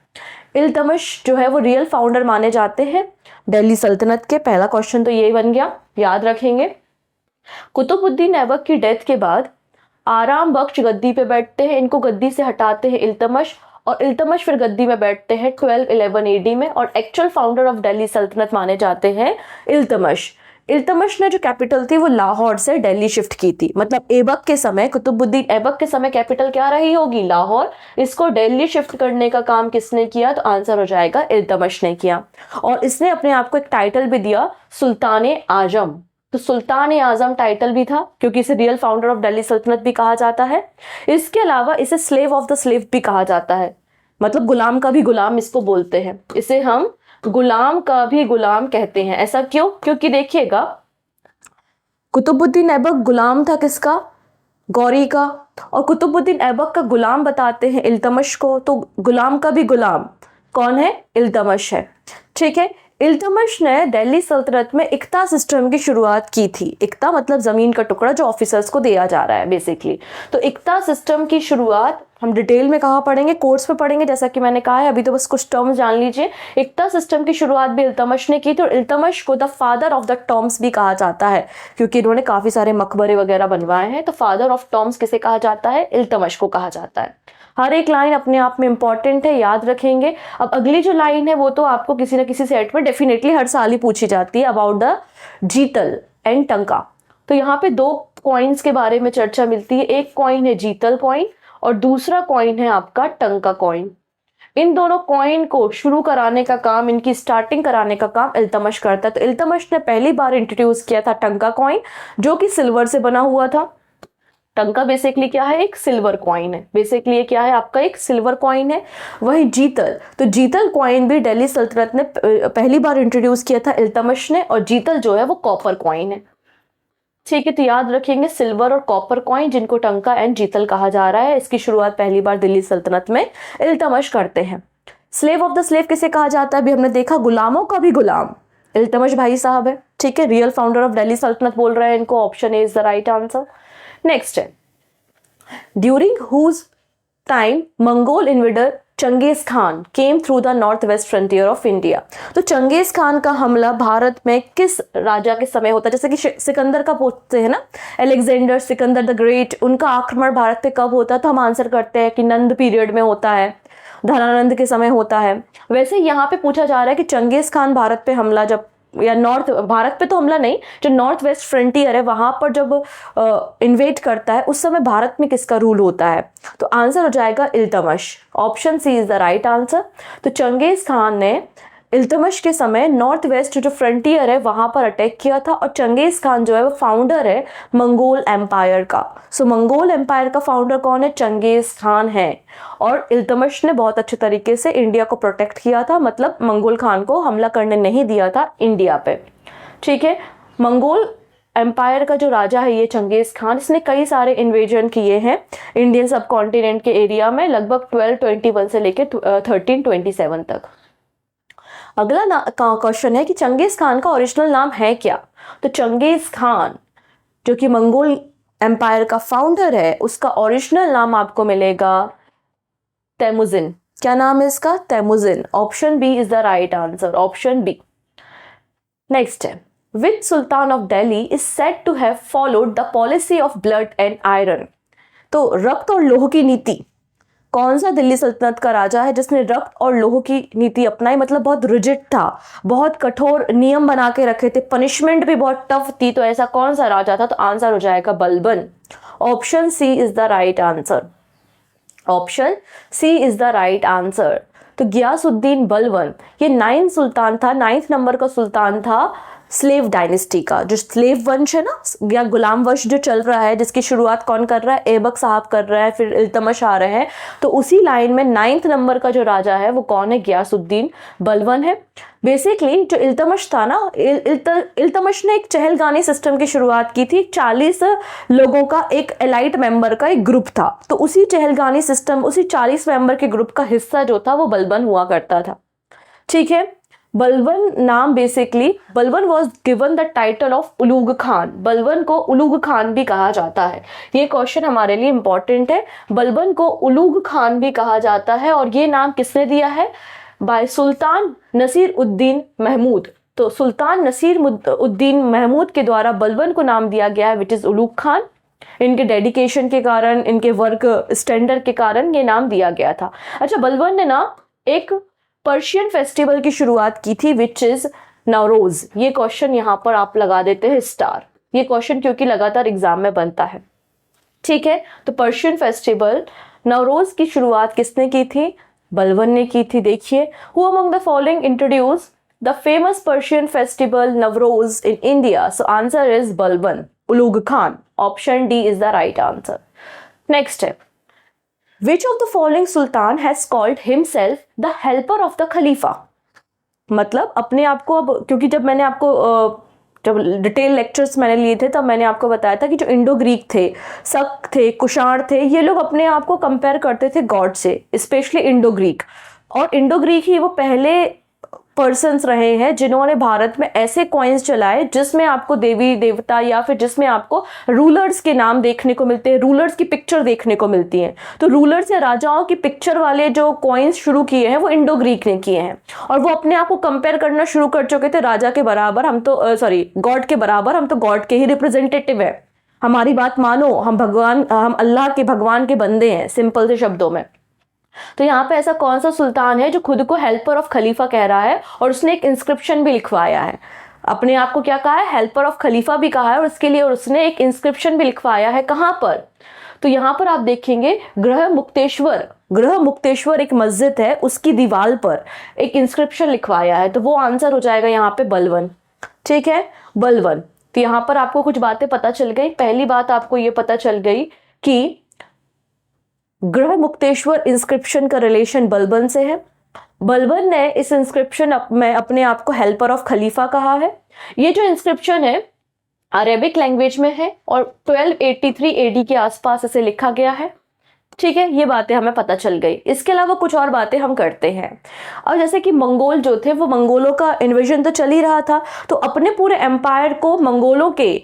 A: इल्तुतमिश जो है वो रियल फाउंडर माने जाते हैं दिल्ली सल्तनत के। पहला क्वेश्चन तो यही बन गया, याद रखेंगे। कुतुबुद्दीन ऐबक की डेथ के बाद आराम बख्श गद्दी पे बैठते हैं, इनको गद्दी से हटाते हैं इल्तुतमिश, और इल्तुतमिश फिर गद्दी में बैठते हैं 1211 AD में, और एक्चुअल फाउंडर ऑफ दिल्ली सल्तनत माने जाते हैं इल्तुतमिश। इल्तुतमिश ने जो कैपिटल थी वो लाहौर से दिल्ली शिफ्ट की थी, मतलब ऐबक के समय, कुतुबुद्दीन ऐबक के समय कैपिटल क्या रही होगी? लाहौर। इसको दिल्ली शिफ्ट करने का काम किसने किया? तो आंसर हो जाएगा इल्तुतमिश ने किया, और इसने अपने आप को एक टाइटल भी दिया, सुल्तान आजम। तो सुल्तान आजम टाइटल भी था क्योंकि इसे रियल फाउंडर ऑफ दिल्ली सल्तनत भी कहा जाता है। इसके अलावा इसे स्लेव ऑफ द स्लेव भी कहा जाता है, मतलब गुलाम का भी गुलाम इसको बोलते हैं। इसे हम गुलाम का भी गुलाम कहते हैं। ऐसा क्यों? क्योंकि देखिएगा, कुतुबुद्दीन ऐबक गुलाम था किसका? गौरी का, और कुतुबुद्दीन ऐबक का गुलाम बताते हैं इल्तुतमिश को, तो गुलाम का भी गुलाम कौन है? इल्तुतमिश है। ठीक है, इल्तुतमिश ने दिल्ली सल्तनत में इक्ता सिस्टम की शुरुआत की थी। इक्ता मतलब जमीन का टुकड़ा जो ऑफिसर्स को दिया जा रहा है बेसिकली। तो इक्ता सिस्टम की शुरुआत हम डिटेल में कहाँ पढ़ेंगे? कोर्स में पढ़ेंगे, जैसा कि मैंने कहा है। अभी तो बस कुछ टर्म्स जान लीजिए। इक्ता सिस्टम की शुरुआत भी इल्तुतमिश ने की थी, और इल्तुतमिश को the father of the Tom's भी कहा जाता है क्योंकि इन्होंने काफी सारे मकबरे वगैरह बनवाए हैं। तो फादर ऑफ टॉम्स किसे कहा जाता है? इल्तुतमिश को कहा जाता है। हर एक लाइन अपने आप में इंपॉर्टेंट है, याद रखेंगे। अब अगली जो लाइन है वो तो आपको किसी न किसी सेट में डेफिनेटली हर साल ही पूछी जाती है, अबाउट द जीतल एंड टंका। तो यहाँ पे दो कॉइन्स के बारे में चर्चा मिलती है। एक कॉइन है जीतल कॉइन और दूसरा कॉइन है आपका टंका कॉइन। इन दोनों कॉइन को शुरू कराने का काम, इनकी स्टार्टिंग कराने का काम इल्तुतमिश करता है। तो इल्तुतमिश ने पहली बार इंट्रोड्यूस किया था टंका कॉइन, जो कि सिल्वर से बना हुआ था। टंका बेसिकली क्या है? एक सिल्वर कॉइन है। बेसिकली ये क्या है? आपका एक सिल्वर कॉइन है। वही जीतल, तो जीतल कॉइन भी दिल्ली सल्तनत ने पहली बार इंट्रोड्यूस किया था इल्तुतमिश ने, और जीतल जो है वो कॉपर कॉइन है। ठीक है, तो याद रखेंगे सिल्वर और कॉपर कॉइन, जिनको टंका एंड जीतल कहा जा रहा है, इसकी शुरुआत पहली बार दिल्ली सल्तनत में इल्तुतमिश करते हैं। स्लेव ऑफ द स्लेव किसे कहा जाता है? अभी हमने देखा, गुलामों का भी गुलाम इल्तुतमिश भाई साहब है। ठीक है, रियल फाउंडर ऑफ दिल्ली सल्तनत बोल रहे हैं इनको। Option A is the right answer. Next है, during whose time Mongol invader Genghis Khan came through the north west frontier of India. तो चंगेज खान का हमला भारत में किस राजा के समय होता है? जैसे कि सिकंदर का पूछते हैं ना, अलेक्जेंडर, सिकंदर द ग्रेट, उनका आक्रमण भारत पे कब होता है? तो हम आंसर करते हैं कि नंद पीरियड में होता है, धनानंद के समय होता है। वैसे यहाँ पे पूछा जा रहा है कि चंगेज खान भारत पे हमला जब, या नॉर्थ भारत पे तो हमला नहीं, जो नॉर्थ वेस्ट फ्रंटियर है वहां पर जब इन्वेट करता है, उस समय भारत में किसका रूल होता है? तो आंसर हो जाएगा Iltutmish. Option C is the right answer. तो चंगेज खान ने इल्तुतमिश के समय नॉर्थ वेस्ट जो फ्रंटियर है वहां पर अटैक किया था, और चंगेज खान जो है वो फाउंडर है मंगोल एम्पायर का। सो मंगोल एम्पायर का फाउंडर कौन है? चंगेज खान है। और इल्तुतमिश ने बहुत अच्छे तरीके से इंडिया को प्रोटेक्ट किया था, मतलब मंगोल खान को हमला करने नहीं दिया था इंडिया पे। ठीक है, मंगोल एम्पायर का जो राजा है ये चंगेज खान, इसने कई सारे इन्वेजन किए हैं इंडियन सब कॉन्टिनेंट के एरिया में, लगभग 1221 से लेकर 1327 तक। अगला क्वेश्चन है कि चंगेज खान का ओरिजिनल नाम है क्या? तो चंगेज खान जो कि मंगोल एम्पायर का फाउंडर है, उसका ओरिजिनल नाम आपको मिलेगा तैमुजिन। क्या नाम है इसका? Temujin. Option B is the right answer, option B. Next है, which Sultan of Delhi is said to have followed the policy of blood and iron? तो रक्त और लोह की नीति, कौन सा दिल्ली सल्तनत का राजा है जिसने रक्त और लोह की नीति अपनाई? मतलब बहुत रिजिड था, बहुत कठोर नियम बना के रखे थे, पनिशमेंट भी बहुत टफ थी। तो ऐसा कौन सा राजा था? तो आंसर हो जाएगा Balban. Option C is the right answer, option C is the right answer. तो गियासुद्दीन बलबन ये 9th सुल्तान था, 9th नंबर का सुल्तान था स्लेव डायनेस्टी का। जो स्लेव वंश है ना, या गुलाम वंश जो चल रहा है, जिसकी शुरुआत कौन कर रहा है? ऐबक साहब कर रहा है, फिर इल्तुतमिश आ रहे हैं। तो उसी लाइन में 9th नंबर का जो राजा है वो कौन है? गियासुद्दीन बलबन है। बेसिकली जो इल्तुतमिश था ना, इल्तुतमिश ने एक चहलगानी सिस्टम की शुरुआत की थी। 40 लोगों का एक एलाइट मेंबर का एक ग्रुप था, तो उसी चहलगानी सिस्टम, उसी 40 मेंबर के ग्रुप का हिस्सा जो था वो बलबन हुआ करता था। ठीक है, बलबन नाम basically, Balban was given the title of Ulugh Khan. Balban को उलूग खान भी कहा जाता है। ये क्वेश्चन हमारे लिए इंपॉर्टेंट है। बलबन को उलूग खान भी कहा जाता है, और ये नाम किसने दिया है? बाय सुल्तान नसीर उद्दीन महमूद। तो सुल्तान नसीर उद्दीन महमूद के द्वारा बलबन को नाम दिया गया है, विच इज उलूग खान। इनके डेडिकेशन के कारण, इनके वर्क स्टैंडर्ड के कारण ये नाम दिया गया था। अच्छा, बलबन ने ना एक पर्शियन फेस्टिवल की शुरुआत की थी, विच इज नवरोज। ये क्वेश्चन यहां पर आप लगा देते हैं स्टार, ये क्वेश्चन क्योंकि लगातार एग्जाम में बनता है। ठीक है, तो पर्शियन फेस्टिवल नवरोज की शुरुआत किसने की थी? बलबन ने की थी। देखिए, who among the following introduce the famous Persian festival Navroz in India? So answer is Balban, Ulugh Khan. Option D is the right answer. Next है, Which of the following Sultan has called himself the helper of the Khalifa? मतलब अपने आप को, अब क्योंकि जब मैंने आपको जब डिटेल लेक्चर्स मैंने लिए थे तब मैंने आपको बताया था कि जो इंडो ग्रीक थे, शक थे, कुषाण थे, ये लोग अपने आप को कंपेयर करते थे गॉड से, स्पेशली इंडो ग्रीक। और इंडो ग्रीक ही वो पहले पर्सन्स रहे हैं जिन्होंने भारत में ऐसे कॉइन्स चलाए जिसमें आपको देवी देवता या फिर जिसमें आपको रूलर्स के नाम देखने को मिलते हैं, रूलर्स की पिक्चर देखने को मिलती है। तो रूलर्स या राजाओं की पिक्चर वाले जो कॉइन्स शुरू किए हैं वो इंडो ग्रीक ने किए हैं, और वो अपने आप को कंपेयर करना शुरू कर चुके थे राजा के बराबर, हम तो गॉड के बराबर, हम तो गॉड के ही रिप्रेजेंटेटिव है, हमारी बात मानो, हम भगवान, हम अल्लाह के भगवान के बंदे हैं, सिंपल से शब्दों में। तो यहाँ पे ऐसा कौन सा सुल्तान है जो खुद को हेल्पर ऑफ खलीफा कह रहा है, और उसने एक इंस्क्रिप्शन भी लिखवाया है, अपने आप को क्या कहा है? हेल्पर ऑफ खलीफा भी कहा है, और उसके लिए उसने एक इंस्क्रिप्शन भी लिखवाया है। कहाँ पर? तो यहाँ पर आप देखेंगे ग्रह मुक्तेश्वर एक मस्जिद है, उसकी दीवार पर एक इंस्क्रिप्शन लिखवाया है। तो वो आंसर हो जाएगा यहाँ पे बलबन। ठीक है, बलबन। तो यहाँ पर आपको कुछ बातें पता चल गई। पहली बात आपको ये पता चल गई कि ग्रह मुक्तेश्वर इंस्क्रिप्शन का रिलेशन बलबन से है। बलबन ने इस इंस्क्रिप्शन में अपने आप को हेल्पर ऑफ खलीफा कहा है। ये जो इंस्क्रिप्शन है अरेबिक लैंग्वेज में है और 1283 एडी के आसपास इसे लिखा गया है। ठीक है, ये बातें हमें पता चल गई। इसके अलावा कुछ और बातें हम करते हैं। और जैसे कि मंगोल जो थे, वो मंगोलों का इन्वेजन तो चल ही रहा था, तो अपने पूरे एम्पायर को मंगोलों के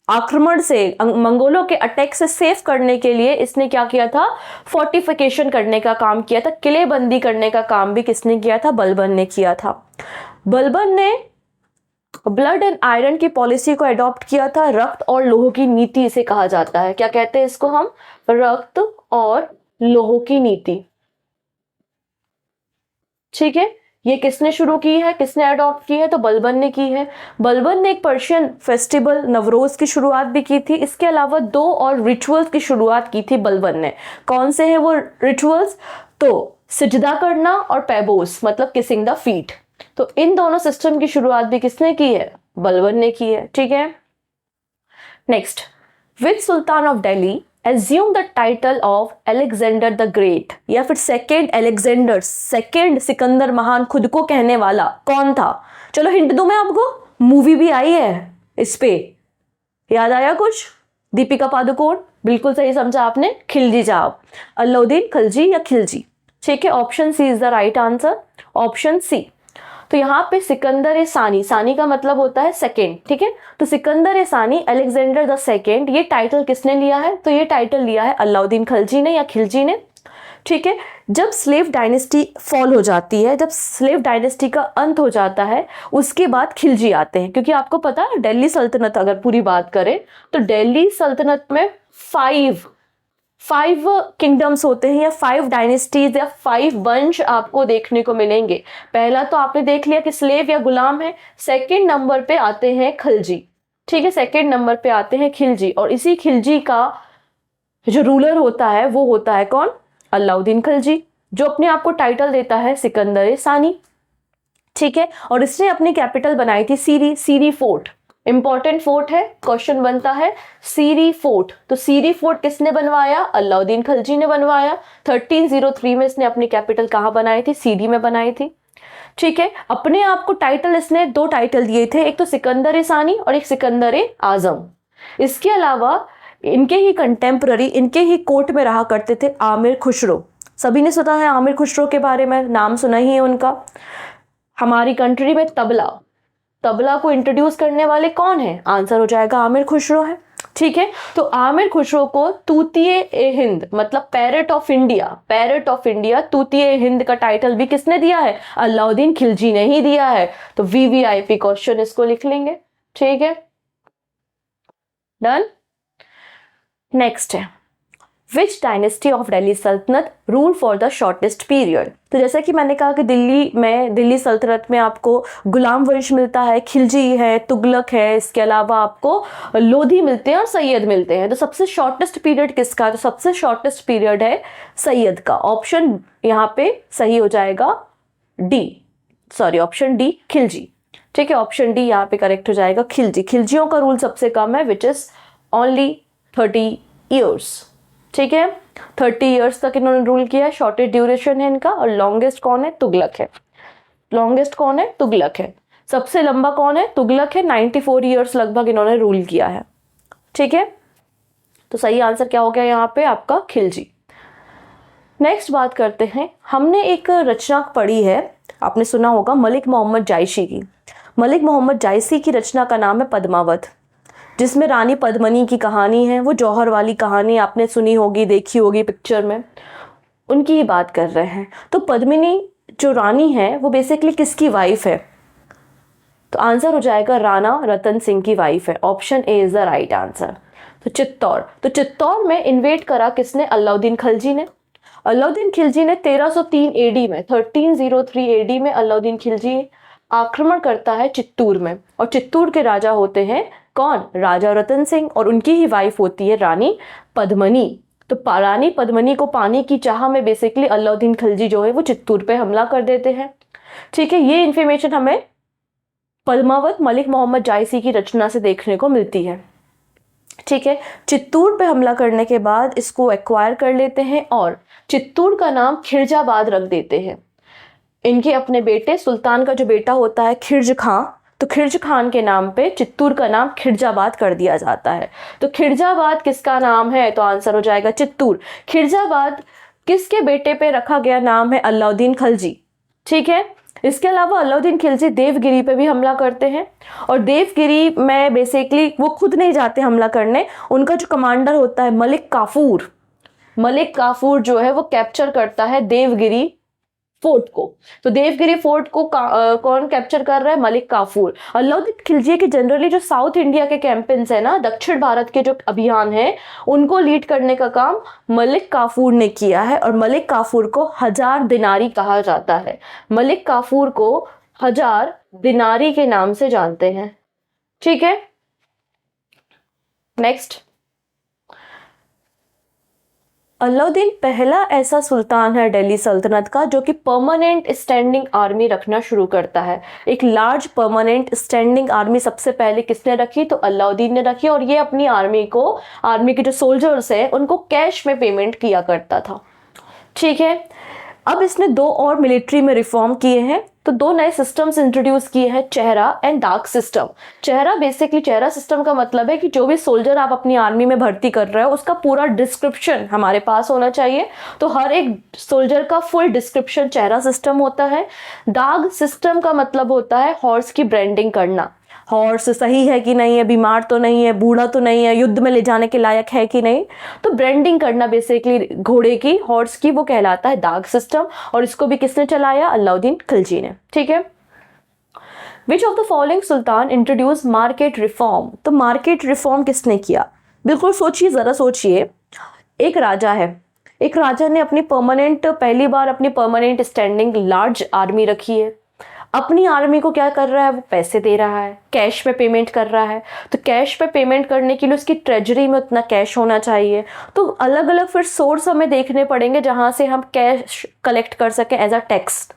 A: आक्रमण से, मंगोलों के अटैक से सेव करने के लिए इसने क्या किया था? फोर्टिफिकेशन करने का काम किया था, किलेबंदी करने का काम भी किसने किया था? बलबन ने किया था। बलबन ने ब्लड एंड आयरन की पॉलिसी को अडॉप्ट किया था। रक्त और लोह की नीति इसे कहा जाता है। क्या कहते हैं इसको हम? रक्त और लोह की नीति। ठीक है, ये किसने शुरू की है, किसने अडॉप्ट की है? तो बलबन ने की है। बलबन ने एक पर्शियन फेस्टिवल नवरोज की शुरुआत भी की थी। इसके अलावा 2 और रिचुअल्स की शुरुआत की थी बलबन ने। कौन से हैं वो रिचुअल्स? तो सिजदा करना और पैबोस, मतलब किसिंग द फीट। तो इन दोनों सिस्टम की शुरुआत भी किसने की है? बलबन ने की है। ठीक है, next, which sultan of Delhi assume the title of Alexander the great, या फिर सेकेंड अलेक्जेंडर, सेकेंड सिकंदर महान खुद को कहने वाला कौन था? चलो हिंट दूं मैं आपको, मूवी भी आई है इस पे, याद आया कुछ? दीपिका पादुकोण, बिल्कुल सही समझा आपने, खिलजी साहब, अलाउद्दीन खिलजी या खिलजी। ठीक है, option C is the right answer, option C. तो यहाँ पे सिकंदर ए सानी, सानी का मतलब होता है सेकेंड। ठीक है, तो सिकंदर ए सानी, अलेक्जेंडर द सेकेंड, ये टाइटल किसने लिया है? तो ये टाइटल लिया है अलाउद्दीन खिलजी ने या खिलजी ने। ठीक है, जब स्लेव डायनेस्टी फॉल हो जाती है, जब स्लेव डायनेस्टी का अंत हो जाता है, उसके बाद खिलजी आते हैं। क्योंकि आपको पता है दिल्ली सल्तनत अगर पूरी बात करें तो दिल्ली सल्तनत में फाइव किंगडम्स होते हैं, या 5 डायनेस्टीज या 5 वंश आपको देखने को मिलेंगे। पहला तो आपने देख लिया कि स्लेव या गुलाम है, सेकंड नंबर पे आते हैं खिलजी। ठीक है, सेकंड नंबर पे आते हैं खिलजी, और इसी खिलजी का जो रूलर होता है वो होता है कौन? अलाउद्दीन खिलजी, जो अपने आप को टाइटल देता है सिकंदर ए सानी। ठीक है, और इसने अपनी कैपिटल बनाई थी सीरी, सीरी फोर्ट, इंपॉर्टेंट फोर्ट है, क्वेश्चन बनता है सीरी फोर्ट। तो सीरी फोर्ट किसने बनवाया? अलाउद्दीन खिलजी ने बनवाया। 1303 में इसने अपनी कैपिटल कहाँ बनाई थी? सीरी में बनाई थी। ठीक है, अपने आप को टाइटल इसने 2 टाइटल दिए थे, एक तो सिकंदर ए सानी और एक सिकंदर ए आजम। इसके अलावा इनके ही कंटेम्पररी, इनके ही कोर्ट में रहा करते थे आमिर खुसरो। सभी ने सुना है आमिर खुसरो के बारे में, नाम सुना ही है उनका। हमारी कंट्री में तबला को इंट्रोड्यूस करने वाले कौन है? आंसर हो जाएगा आमिर खुसरो है। ठीक है, तो आमिर खुसरो को तूतिए ए हिंद, मतलब पैरट ऑफ इंडिया, तूतिए हिंद का टाइटल भी किसने दिया है? अलाउद्दीन खिलजी ने ही दिया है। तो वीवीआईपी क्वेश्चन इसको लिख लेंगे। ठीक है, डन। नेक्स्ट है, विच डायनेस्टी ऑफ दिल्ली सल्तनत rule for the shortest period. तो जैसा कि मैंने कहा कि दिल्ली सल्तनत में आपको गुलाम वंश मिलता है, खिलजी है, तुगलक है, इसके अलावा आपको लोधी मिलते हैं और सैयद मिलते हैं। तो सबसे शॉर्टेस्ट पीरियड किसका? तो सबसे शॉर्टेस्ट पीरियड है सैयद का। ऑप्शन यहाँ पे सही हो जाएगा ऑप्शन डी खिलजी। ठीक है, ऑप्शन डी यहाँ पे करेक्ट हो जाएगा, खिलजी। खिलजियों का रूल सबसे कम है, विच इज ओनली 30 ईयर्स। ठीक है, 30 ईयर्स तक इन्होंने रूल किया है, शॉर्टेस्ट ड्यूरेशन है इनका। और लॉन्गेस्ट कौन है? तुगलक है। लॉन्गेस्ट कौन है? तुगलक है। सबसे लंबा कौन है? तुगलक है, 94 ईयर्स लगभग इन्होंने रूल किया है। ठीक है, तो सही आंसर क्या हो गया यहाँ पे आपका? खिलजी। नेक्स्ट बात करते हैं, हमने एक रचना पढ़ी है, आपने सुना होगा मलिक मोहम्मद जायसी की। मलिक मोहम्मद जायसी की रचना का नाम है पद्मावत, जिसमें रानी पद्मनी की कहानी है। वो जौहर वाली कहानी आपने सुनी होगी, देखी होगी पिक्चर में, उनकी ही बात कर रहे हैं। तो पद्मिनी जो रानी है वो बेसिकली किसकी वाइफ है? तो आंसर हो जाएगा राणा रतन सिंह की वाइफ है। Option A is the right answer. तो चित्तौड़ में इन्वेट करा किसने? अलाउद्दीन खिलजी ने। अलाउद्दीन खिलजी ने 1303 एडी में, 1303 एडी में अलाउद्दीन खिलजी आक्रमण करता है चित्तौड़ में, और चित्तौड़ के राजा होते हैं कौन? राजा रतन सिंह, और उनकी ही वाइफ होती है रानी पद्मनी। तो रानी पद्मनी को पाने की चाह में बेसिकली अलाउद्दीन खिलजी जो है वो चित्तौड़ पे हमला कर देते हैं। ठीक है, ये इंफॉर्मेशन हमें पद्मावत मलिक मोहम्मद जायसी की रचना से देखने को मिलती है। ठीक है, चित्तौड़ पे हमला करने के बाद इसको एक्वायर कर लेते हैं और चित्तौड़ का नाम खिरजाबाद रख देते हैं। इनके अपने बेटे, सुल्तान का जो बेटा होता है खिरज खां, तो खिरज खान के नाम पे चित्तौड़ का नाम खिरजाबाद कर दिया जाता है। तो खिरजाबाद किसका नाम है? तो आंसर हो जाएगा चित्तौड़। खिरजाबाद किसके बेटे पे रखा गया नाम है? अलाउद्दीन खिलजी। ठीक है, इसके अलावा अलाउद्दीन खिलजी देवगिरी पे भी हमला करते हैं, और देवगिरी में बेसिकली वो खुद नहीं जाते हमला करने, उनका जो कमांडर होता है मलिक काफूर जो है वो कैप्चर करता है देवगिरी फोर्ट को। तो देवगिरी फोर्ट को कौन कैप्चर कर रहा है? मलिक काफूर। अलाउद्दीन खिलजी के जनरली जो साउथ इंडिया के कैंपेन्स है ना, दक्षिण भारत के जो अभियान है, उनको लीड करने का काम मलिक काफूर ने किया है, और मलिक काफूर को 1000 दिनारी कहा जाता है। मलिक काफूर को 1000 दिनारी के नाम से जानते हैं। ठीक है, नेक्स्ट, अलाउद्दीन पहला ऐसा सुल्तान है दिल्ली सल्तनत का जो कि परमानेंट स्टैंडिंग आर्मी रखना शुरू करता है। एक लार्ज परमानेंट स्टैंडिंग आर्मी सबसे पहले किसने रखी? तो अलाउद्दीन ने रखी, और ये अपनी आर्मी के जो सोल्जर्स हैं उनको कैश में पेमेंट किया करता था। ठीक है, अब इसने 2 और मिलिट्री में रिफॉर्म किए हैं। तो 2 नए सिस्टम्स इंट्रोड्यूस किए हैं, चेहरा एंड डार्क सिस्टम। चेहरा सिस्टम का मतलब है कि जो भी सोल्जर आप अपनी आर्मी में भर्ती कर रहे हो उसका पूरा डिस्क्रिप्शन हमारे पास होना चाहिए। तो हर एक सोल्जर का फुल डिस्क्रिप्शन चेहरा सिस्टम होता है। डार्क सिस्टम का मतलब होता है हॉर्स की ब्रांडिंग करना, हॉर्स सही है कि नहीं है, बीमार तो नहीं है, बूढ़ा तो नहीं है, युद्ध में ले जाने के लायक है कि नहीं। तो ब्रांडिंग करना बेसिकली घोड़े की, हॉर्स की, वो कहलाता है डार्क सिस्टम। और इसको भी किसने चलाया? अलाउद्दीन खिलजी ने। ठीक है। विच of the following Sultan introduce market reform? तो मार्केट रिफॉर्म किसने किया? बिल्कुल सोचिए, जरा सोचिए। एक राजा ने पहली बार अपनी परमानेंट स्टैंडिंग लार्ज आर्मी रखी है। अपनी आर्मी को क्या कर रहा है? वो पैसे दे रहा है, कैश में पेमेंट कर रहा है। तो कैश पे पेमेंट करने के लिए उसकी ट्रेजरी में उतना कैश होना चाहिए। तो अलग अलग फिर सोर्स हमें देखने पड़ेंगे जहां से हम कैश कलेक्ट कर सकें एज अ टैक्स।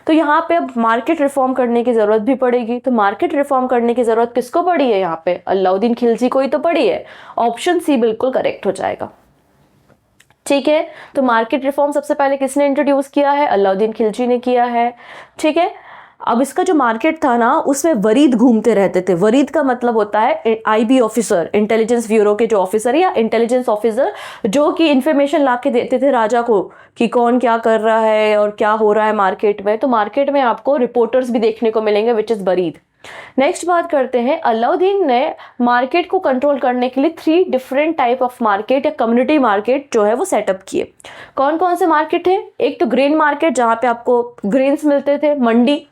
A: तो यहाँ पे अब मार्केट रिफॉर्म करने की जरूरत भी पड़ेगी। तो मार्केट रिफॉर्म करने की जरूरत किसको पड़ी है? यहाँ पे अलाउद्दीन खिलजी को ही तो पड़ी है। ऑप्शन सी बिल्कुल करेक्ट हो जाएगा। ठीक है, तो मार्केट रिफॉर्म सबसे पहले किसने इंट्रोड्यूस किया है? अलाउद्दीन खिलजी ने किया है। ठीक है, अब इसका जो मार्केट था ना, उसमें वरीद घूमते रहते थे। वरीद का मतलब होता है आईबी ऑफिसर, इंटेलिजेंस ब्यूरो के जो ऑफिसर या इंटेलिजेंस ऑफिसर, जो कि इंफॉर्मेशन ला के देते थे राजा को कि कौन क्या कर रहा है और क्या हो रहा है मार्केट में। तो मार्केट में आपको रिपोर्टर्स भी देखने को मिलेंगे, विच इज वरीद। नेक्स्ट बात करते हैं, अलाउद्दीन ने मार्केट को कंट्रोल करने के लिए 3 डिफरेंट टाइप ऑफ मार्केट या कम्युनिटी मार्केट जो है वो सेटअप किए। कौन कौन से मार्केट है? एक तो ग्रेन मार्केट जहाँ पे आपको ग्रेन्स मिलते थे, मंडी।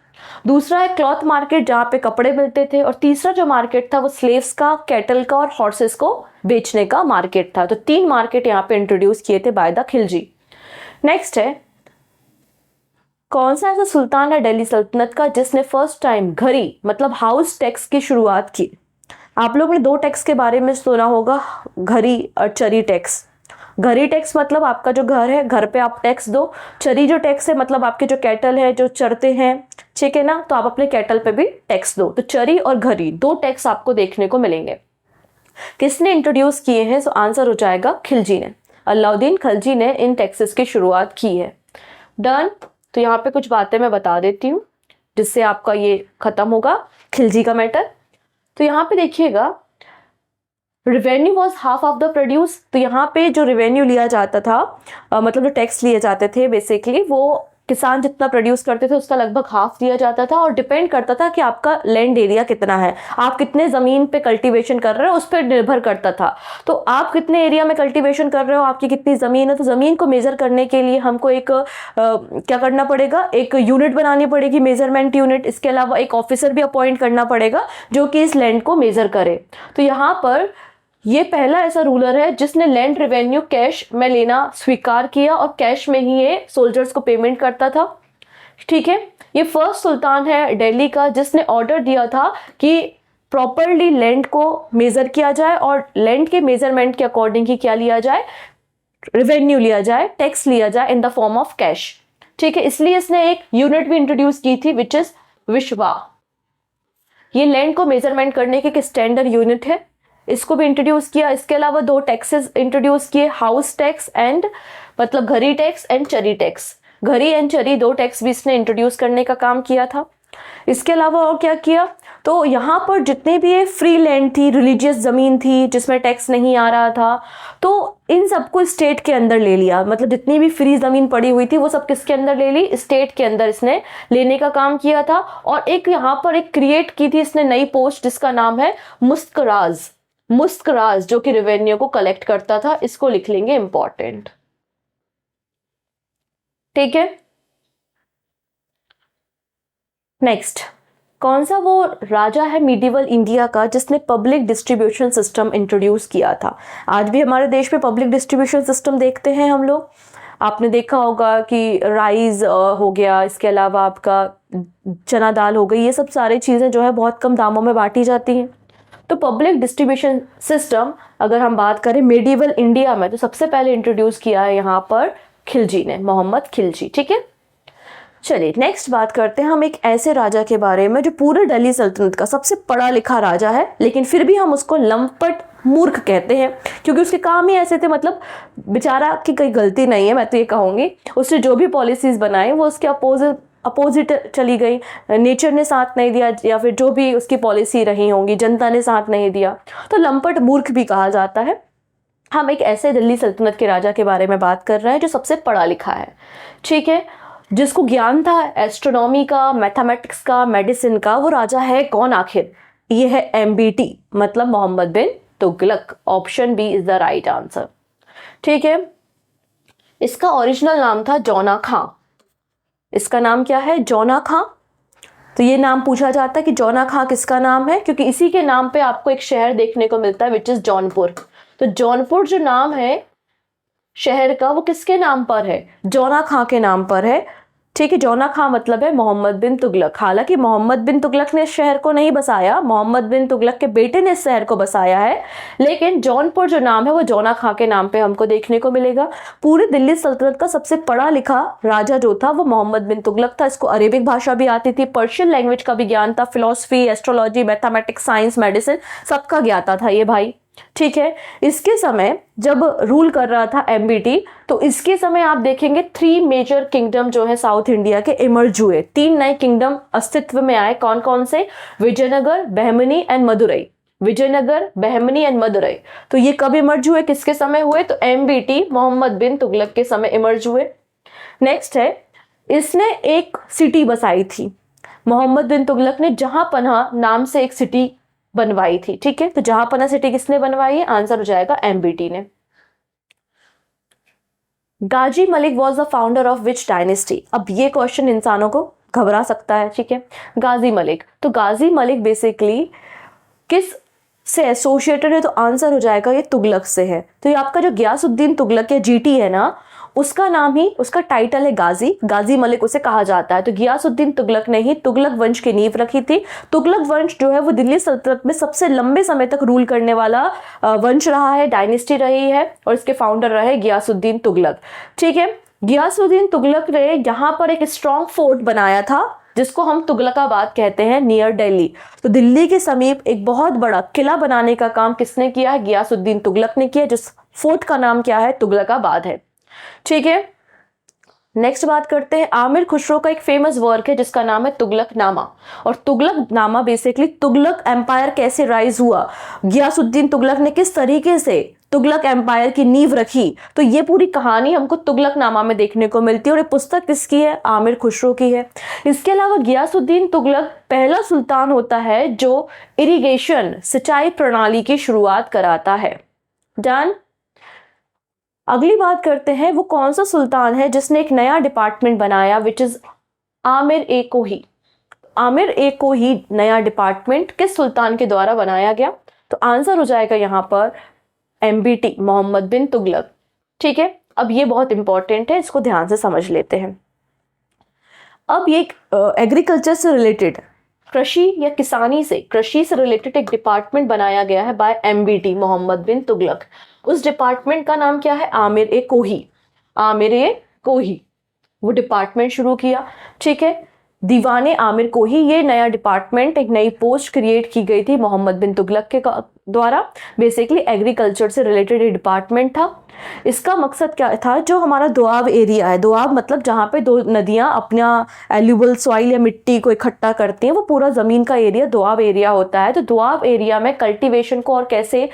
A: दूसरा है क्लॉथ मार्केट जहाँ पे कपड़े मिलते थे। और तीसरा जो मार्केट था वो स्लेव्स का, कैटल का और हॉर्सेस को बेचने का मार्केट था। तो 3 मार्केट यहाँ पे इंट्रोड्यूस किए थे बाय द खिलजी। नेक्स्ट है, कौन सा ऐसा सुल्तान है दिल्ली सल्तनत का जिसने फर्स्ट टाइम घरी मतलब हाउस टैक्स की शुरुआत की? आप लोगों ने 2 टैक्स के बारे में सुना होगा, घरी और चरी टैक्स। घरी टैक्स मतलब आपका जो घर है, घर पे आप टैक्स दो। चरी जो टैक्स है मतलब आपके जो कैटल है जो चरते हैं, ठीक है ना, तो आप अपने कैटल पे भी टैक्स दो। तो चरी और घरी 2 टैक्स आपको देखने को मिलेंगे। किसने इंट्रोड्यूस किए हैं? तो आंसर हो जाएगा खिलजी ने। अलाउद्दीन खिलजी ने इन टैक्सेस की शुरुआत की है। डन। तो यहाँ पे कुछ बातें मैं बता देती हूँ जिससे आपका ये खत्म होगा खिलजी का मैटर। तो यहाँ पे देखिएगा, revenue was half of the produce. तो यहाँ पे जो रेवेन्यू लिया जाता था, मतलब जो टैक्स लिए जाते थे, बेसिकली वो किसान जितना प्रोड्यूस करते थे उसका लगभग हाफ दिया जाता था। और डिपेंड करता था कि आपका लैंड एरिया कितना है, आप कितने ज़मीन पे कल्टीवेशन कर रहे हो उस पर निर्भर करता था। तो आप कितने एरिया में कल्टीवेशन कर रहे हो, आपकी कितनी ज़मीन है, तो ज़मीन को मेज़र करने के लिए हमको एक क्या करना पड़ेगा, एक यूनिट बनानी पड़ेगी, मेजरमेंट यूनिट। इसके अलावा एक ऑफिसर भी अपॉइंट करना पड़ेगा जो कि इस लैंड को मेज़र करे। तो यहाँ पर ये पहला ऐसा रूलर है जिसने लैंड रेवेन्यू कैश में लेना स्वीकार किया और कैश में ही ये सोल्जर्स को पेमेंट करता था। ठीक है, ये फर्स्ट सुल्तान है दिल्ली का जिसने ऑर्डर दिया था कि प्रॉपरली लैंड को मेजर किया जाए और लैंड के मेजरमेंट के अकॉर्डिंग ही क्या लिया जाए, रेवेन्यू लिया जाए, टैक्स लिया जाए in the form of cash. ठीक है, इसलिए इसने एक यूनिट भी इंट्रोड्यूस की थी विच इज विश्वा। ये लैंड को मेजरमेंट करने की एक स्टैंडर्ड यूनिट है, इसको भी इंट्रोड्यूस किया। इसके अलावा 2 टैक्सेस इंट्रोड्यूस किए, हाउस टैक्स एंड मतलब घरी टैक्स एंड चरी टैक्स। घरी एंड चरी 2 टैक्स भी इसने इंट्रोड्यूस करने का काम किया था। इसके अलावा और क्या किया, तो यहाँ पर जितने भी ये फ्री लैंड थी, रिलीजियस ज़मीन थी जिसमें टैक्स नहीं आ रहा था, तो इन सबको स्टेट के अंदर ले लिया। मतलब जितनी भी फ्री ज़मीन पड़ी हुई थी वो सब किसके अंदर ले ली, स्टेट के अंदर इसने लेने का काम किया था। और एक यहाँ पर एक क्रिएट की थी इसने नई पोस्ट जिसका नाम है मुस्कराज, जो कि रेवेन्यू को कलेक्ट करता था। इसको लिख लेंगे इंपॉर्टेंट। ठीक है, नेक्स्ट, कौन सा वो राजा है मिडिवल इंडिया का जिसने पब्लिक डिस्ट्रीब्यूशन सिस्टम इंट्रोड्यूस किया था? आज भी हमारे देश में पब्लिक डिस्ट्रीब्यूशन सिस्टम देखते हैं हम लोग। आपने देखा होगा कि राइस हो गया, इसके अलावा आपका चना दाल हो गई, ये सब सारी चीज़ें जो है बहुत कम दामों में बांटी जाती हैं। तो पब्लिक डिस्ट्रीब्यूशन सिस्टम अगर हम बात करें मेडिवल इंडिया में, तो सबसे पहले इंट्रोड्यूस किया है यहाँ पर खिलजी ने, मोहम्मद खिलजी। ठीक है, चलिए नेक्स्ट बात करते हैं हम एक ऐसे राजा के बारे में जो पूरे दिल्ली सल्तनत का सबसे पढ़ा लिखा राजा है, लेकिन फिर भी हम उसको लंपट मूर्ख कहते हैं, क्योंकि उसके काम ही ऐसे थे, मतलब बेचारा की कोई गलती नहीं है, मैं तो ये कहूँगी। उसने जो भी पॉलिसीज बनाई वो उसके अपोजिट चली गई, नेचर ने साथ नहीं दिया, या फिर जो भी उसकी पॉलिसी रही होंगी जनता ने साथ नहीं दिया, तो लंपट मूर्ख भी कहा जाता है। हम एक ऐसे दिल्ली सल्तनत के राजा के बारे में बात कर रहे हैं जो सबसे पढ़ा लिखा है, ठीक है, जिसको ज्ञान था एस्ट्रोनॉमी का, मैथमेटिक्स का, मेडिसिन का। वो राजा है कौन आखिर? ये है MBT, मतलब Mohammad bin Tughlaq. Option B is the right answer. ठीक है, इसका ओरिजिनल नाम था जौना खां। इसका नाम क्या है? जौना खां। तो ये नाम पूछा जाता है कि जौना खां किसका नाम है, क्योंकि इसी के नाम पे आपको एक शहर देखने को मिलता है विच इज जौनपुर। तो जौनपुर जो नाम है शहर का, वो किसके नाम पर है? जौना खां के नाम पर है। ठीक है, जौना खां मतलब है मोहम्मद बिन तुगलक। हालांकि मोहम्मद बिन तुगलक ने इस शहर को नहीं बसाया, मोहम्मद बिन तुगलक के बेटे ने इस शहर को बसाया है, लेकिन जौनपुर जो नाम है वो जौना खां के नाम पे हमको देखने को मिलेगा। पूरी दिल्ली सल्तनत का सबसे पढ़ा लिखा राजा जो था वो मोहम्मद बिन तुगलक था। इसको अरेबिक भाषा भी आती थी, पर्शियन लैंग्वेज का भी ज्ञान था, philosophy, astrology, mathematics, science, medicine सबका ज्ञाता था ये भाई। ठीक है, इसके समय जब रूल कर रहा था MBT, तो इसके समय आप देखेंगे 3 मेजर किंगडम जो है साउथ इंडिया के इमर्ज हुए। 3 नए किंगडम अस्तित्व में आए। कौन कौन से? विजयनगर, बहमनी एंड मदुरई। विजयनगर, बहमनी एंड मदुरई। तो ये कब इमर्ज हुए, किसके समय हुए? तो MBT मोहम्मद बिन तुगलक के समय इमर्ज हुए। नेक्स्ट है, इसने एक सिटी बसाई थी। मोहम्मद बिन तुगलक ने जहां पनाह नाम से एक सिटी बनवाई थी। ठीक है, तो जहां पना सिटी किसने बनवाई है? आंसर हो जाएगा MBT ने। Ghazi Malik was the founder of which dynasty? अब ये क्वेश्चन इंसानों को घबरा सकता है। ठीक है, गाजी मलिक, तो गाजी मलिक बेसिकली किस से एसोसिएटेड है? तो आंसर हो जाएगा ये तुगलक से है। तो ये आपका जो गियासुद्दीन तुगलक या GT है ना, उसका नाम ही, उसका टाइटल है गाजी। गाजी मलिक उसे कहा जाता है। तो गियासुद्दीन तुगलक ने ही तुगलक वंश की नींव रखी थी। तुगलक वंश जो है वो दिल्ली सल्तनत में सबसे लंबे समय तक रूल करने वाला वंश रहा है, डायनेस्टी रही है, और इसके फाउंडर रहे गियासुद्दीन तुगलक। ठीक है, गियासुद्दीन तुगलक ने यहाँ पर एक स्ट्रॉन्ग फोर्ट बनाया था जिसको हम तुगलकाबाद कहते हैं, नियर दिल्ली। तो दिल्ली के समीप एक बहुत बड़ा किला बनाने का काम किसने किया है? गियासुद्दीन तुगलक ने किया, जिस फोर्ट का नाम क्या है? तुगलकाबाद है। ठीक है, नेक्स्ट बात करते हैं। आमिर खुसरो का एक फेमस वर्क है जिसका नाम है तुगलकनामा। और तुगलकनामा बेसिकली तुगलक एम्पायर कैसे राइज हुआ, गियासुद्दीन तुगलक ने किस तरीके से तुगलक एम्पायर की नींव रखी, तो ये पूरी कहानी हमको तुगलकनामा में देखने को मिलती है। और ये पुस्तक किसकी है? आमिर खुसरो की है। इसके अलावा गियासुद्दीन तुगलक पहला सुल्तान होता है जो इरिगेशन, सिंचाई प्रणाली की शुरुआत कराता है। डन। अगली बात करते हैं, वो कौन सा सुल्तान है जिसने एक नया डिपार्टमेंट बनाया, विच इज आमिर ए कोही। आमिर ए कोही नया डिपार्टमेंट किस सुल्तान के द्वारा बनाया गया? तो आंसर हो जाएगा यहाँ पर MBT मोहम्मद बिन तुगलक। ठीक है, अब ये बहुत इंपॉर्टेंट है, इसको ध्यान से समझ लेते हैं। अब ये एग्रीकल्चर से रिलेटेड, कृषि या किसानी से, कृषि से रिलेटेड एक डिपार्टमेंट बनाया गया है बाय MBT मोहम्मद बिन तुगलक। उस डिपार्टमेंट का नाम क्या है? आमिर ए कोही। आमिर ए कोही वो डिपार्टमेंट शुरू किया। ठीक है, दीवाने आमिर कोही, ये नया डिपार्टमेंट, एक नई पोस्ट क्रिएट की गई थी मोहम्मद बिन तुगलक के द्वारा। बेसिकली एग्रीकल्चर से रिलेटेड एक डिपार्टमेंट था। इसका मकसद क्या था? जो हमारा दोआब एरिया है, दोआब मतलब जहाँ पे 2 नदियाँ अपना एल्यूबल सॉइल या मिट्टी को इकट्ठा करती हैं, वो पूरा ज़मीन का एरिया दोआब एरिया होता है। तो दोआब एरिया में कल्टीवेशन को और कैसे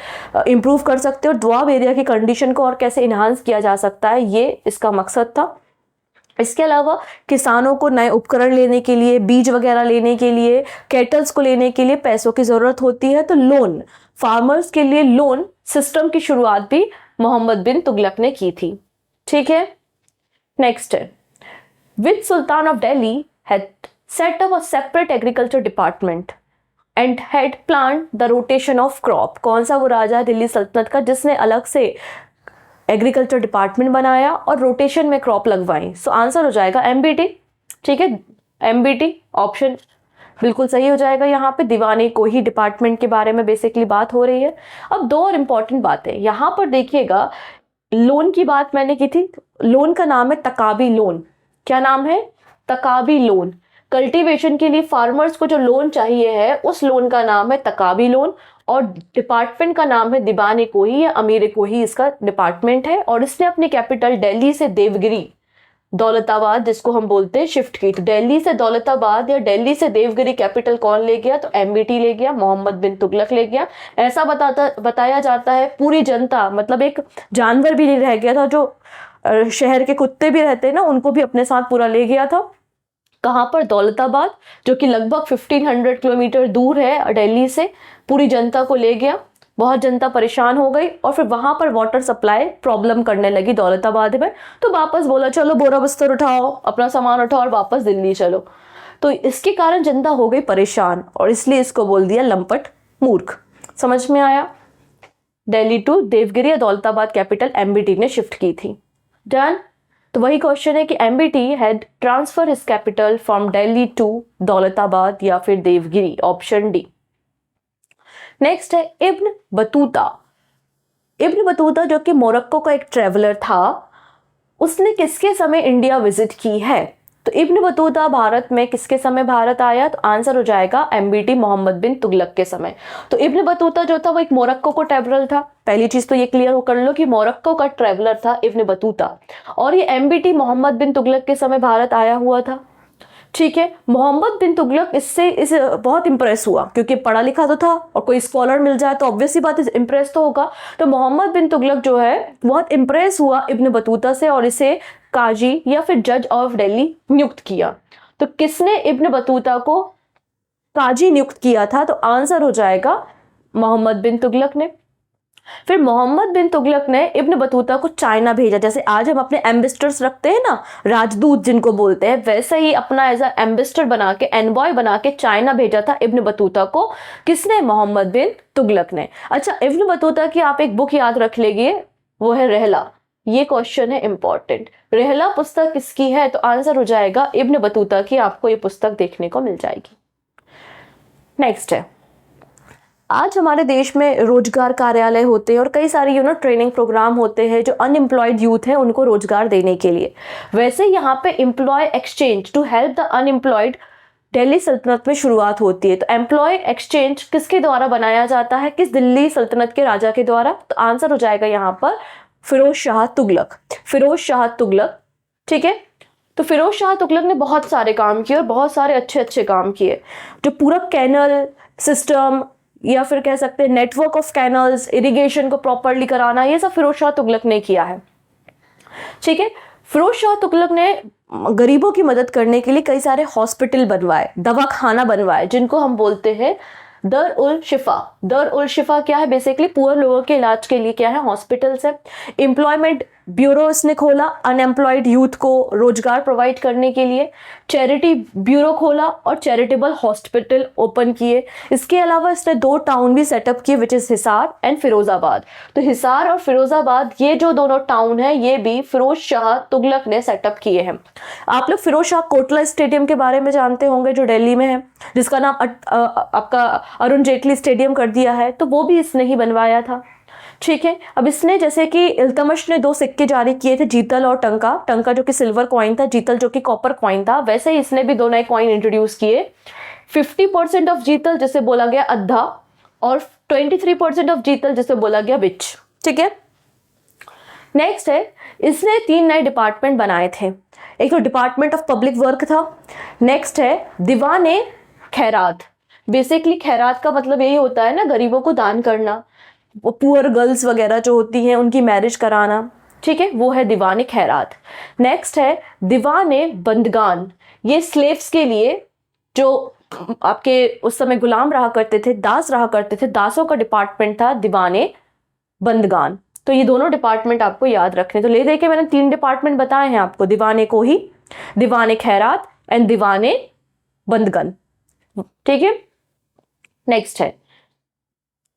A: इम्प्रूव कर सकते हैं और दोआब एरिया की कंडीशन को और कैसे इन्हांस किया जा सकता है, ये इसका मकसद था। इसके अलावा किसानों को नए उपकरण लेने के लिए, बीज वगैरह लेने के लिए, कैटल्स को लेने के लिए पैसों की ज़रूरत होती है। तो लोन, फार्मर्स के लिए लोन सिस्टम की शुरुआत भी मोहम्मद बिन तुगलक ने की थी। ठीक है, नेक्स्ट है, which sultan of Delhi had set up a separate agriculture department and had plan the rotation of crop? कौन सा वो राजा है दिल्ली सल्तनत का जिसने अलग से एग्रीकल्चर डिपार्टमेंट बनाया और रोटेशन में क्रॉप लगवाई? सो आंसर हो जाएगा MBT। ठीक है, MBT ऑप्शन बिल्कुल सही हो जाएगा। यहाँ पे दीवाने को ही डिपार्टमेंट के बारे में बेसिकली बात हो रही है। अब दो और इम्पॉर्टेंट बातें यहाँ पर देखिएगा, लोन की बात मैंने की थी, लोन का नाम है तकाबी लोन। क्या नाम है? तकाबी लोन। कल्टीवेशन के लिए फार्मर्स को जो लोन चाहिए है उस लोन का नाम है तकाबी लोन, और डिपार्टमेंट का नाम है दीवाने कोही या अमीर कोही, इसका डिपार्टमेंट है। और इसने अपनी कैपिटल दिल्ली से देवगिरी, दौलताबाद जिसको हम बोलते हैं, शिफ्ट की। तो दिल्ली से दौलताबाद या दिल्ली से देवगिरी कैपिटल कौन ले गया? तो एमबीटी ले गया, मोहम्मद बिन तुगलक ले गया। ऐसा बताया जाता है पूरी जनता, मतलब एक जानवर भी नहीं रह गया था, जो शहर के कुत्ते भी रहते हैं ना, उनको भी अपने साथ पूरा ले गया था। कहाँ पर? दौलताबाद, जो कि लगभग 1500 किलोमीटर दूर है दिल्ली से। पूरी जनता को ले गया, बहुत जनता परेशान हो गई, और फिर वहां पर वाटर सप्लाई प्रॉब्लम करने लगी दौलताबाद में। तो वापस बोला चलो बोरा बस्तर उठाओ, अपना सामान उठाओ और वापस दिल्ली चलो। तो इसके कारण जनता हो गई परेशान, और इसलिए इसको बोल दिया लंपट मूर्ख। समझ में आया? दिल्ली टू देवगिरी या दौलताबाद कैपिटल एमबीटी ने शिफ्ट की थी। डन। तो वही क्वेश्चन है कि MBT had transfer his capital from Delhi to Daulatabad या फिर देवगिरी, ऑप्शन डी। नेक्स्ट है इब्न बतूता। इब्न बतूता जो कि मोरक्को का एक ट्रेवलर था, उसने किसके समय इंडिया विजिट की है? तो इब्न बतूता भारत में किसके समय भारत आया? तो आंसर हो जाएगा एमबीटी मोहम्मद बिन तुगलक के समय। तो इब्न बतूता जो था वो एक मोरक्को का ट्रेवलर था। पहली चीज तो ये क्लियर कर लो कि मोरक्को का ट्रेवलर था इब्न बतूता, और ये एमबीटी मोहम्मद बिन तुगलक के समय भारत आया हुआ था। ठीक है। मोहम्मद बिन तुगलक इससे बहुत इंप्रेस हुआ, क्योंकि पढ़ा लिखा तो था, और कोई स्कॉलर मिल जाए तो ऑब्वियसली बात इंप्रेस तो होगा। तो मोहम्मद बिन तुगलक जो है बहुत इंप्रेस हुआ इब्न बतूता से, और इसे काजी या फिर जज ऑफ दिल्ली नियुक्त किया। तो किसने इब्न बतूता को काजी नियुक्त किया था? तो आंसर हो जाएगा मोहम्मद बिन तुगलक ने। फिर मोहम्मद बिन तुगलक ने इब्न बतूता को चाइना भेजा। जैसे आज हम अपने एम्बेसडर्स रखते हैं ना, राजदूत जिनको बोलते हैं, वैसे ही अपना एज एम्बेसडर बना के, एनबॉय बना के चाइना भेजा था इब्न बतूता को। किसने? मोहम्मद बिन तुगलक ने। अच्छा, इब्न बतूता की आप एक बुक याद रख लेंगे, वो है रहला। ये क्वेश्चन है इंपॉर्टेंट। रहला पुस्तक किसकी है? तो आंसर हो जाएगा इब्न बतूता की। आपको ये पुस्तक देखने को मिल जाएगी। नेक्स्ट है, आज हमारे देश में रोजगार कार्यालय होते हैं और कई सारे ट्रेनिंग प्रोग्राम होते हैं जो अनएम्प्लॉयड यूथ है उनको रोजगार देने के लिए। वैसे यहाँ पे employ exchange to help the unemployed Delhi सल्तनत में शुरुआत होती है। तो एम्प्लॉय एक्सचेंज किसके द्वारा बनाया जाता है? किस दिल्ली सल्तनत के राजा के द्वारा? तो आंसर हो जाएगा यहाँ पर फिरोज शाह तुगलक। फिरोज शाह तुगलक। ठीक है। तो फिरोज शाह तुगलक ने बहुत सारे काम किए और बहुत सारे अच्छे अच्छे काम किए। जो पूरा कैनल सिस्टम या फिर कह सकते हैं नेटवर्क ऑफ कैनल्स, इरिगेशन को प्रॉपरली कराना, ये सब फिरोज शाह तुगलक ने किया है। ठीक है। फिरोज शाह तुगलक ने गरीबों की मदद करने के लिए कई सारे हॉस्पिटल बनवाए, दवाखाना बनवाए, जिनको हम बोलते हैं दर उल शिफा। दर उल शिफा क्या है? बेसिकली पुअर लोगों के इलाज के लिए क्या है? हॉस्पिटल्स है। एम्प्लॉयमेंट ब्यूरो इसने खोला अनएम्प्लॉयड यूथ को रोजगार प्रोवाइड करने के लिए। चैरिटी ब्यूरो खोला और चैरिटेबल हॉस्पिटल ओपन किए। इसके अलावा इसने 2 टाउन भी सेटअप किए, which is Hisar and Firozabad. तो हिसार और फिरोजाबाद ये जो दोनों टाउन है ये भी फिरोज शाह तुगलक ने सेटअप किए हैं। आप लोग फिरोज शाह कोटला स्टेडियम के बारे में जानते होंगे जो दिल्ली में है, जिसका नाम आपका अरुण जेटली स्टेडियम कर दिया है, तो वो भी इसने ही बनवाया था। ठीक है। अब इसने जैसे कि इल्तमश ने 2 सिक्के जारी किए थे, जीतल और टंका। टंका जो कि सिल्वर कॉइन था, जीतल जो कि कॉपर कॉइन था। वैसे ही इसने भी 2 नए कॉइन इंट्रोड्यूस किए। 50% ऑफ जीतल जिसे बोला गया अद्धा, और 23% ऑफ जीतल जिसे बोला गया बिच। ठीक है। नेक्स्ट है, इसने 3 नए डिपार्टमेंट बनाए थे। एक तो डिपार्टमेंट ऑफ पब्लिक वर्क था। नेक्स्ट है दीवाने खैरात। बेसिकली खैरात का मतलब यही होता है ना, गरीबों को दान करना, वो पुअर गर्ल्स वगैरह जो होती हैं उनकी मैरिज कराना। ठीक है, वो है दीवाने खैरात। नेक्स्ट है दीवाने बंदगान। ये स्लेव्स के लिए जो आपके उस समय गुलाम रहा करते थे, दास रहा करते थे, दासों का डिपार्टमेंट था दीवाने बंदगान। तो ये दोनों डिपार्टमेंट आपको याद रखने। तो ले दे के मैंने 3 डिपार्टमेंट बताए हैं आपको, दीवाने कोही, दीवाने खैरात एंड दीवाने बंदगन। ठीक है। नेक्स्ट है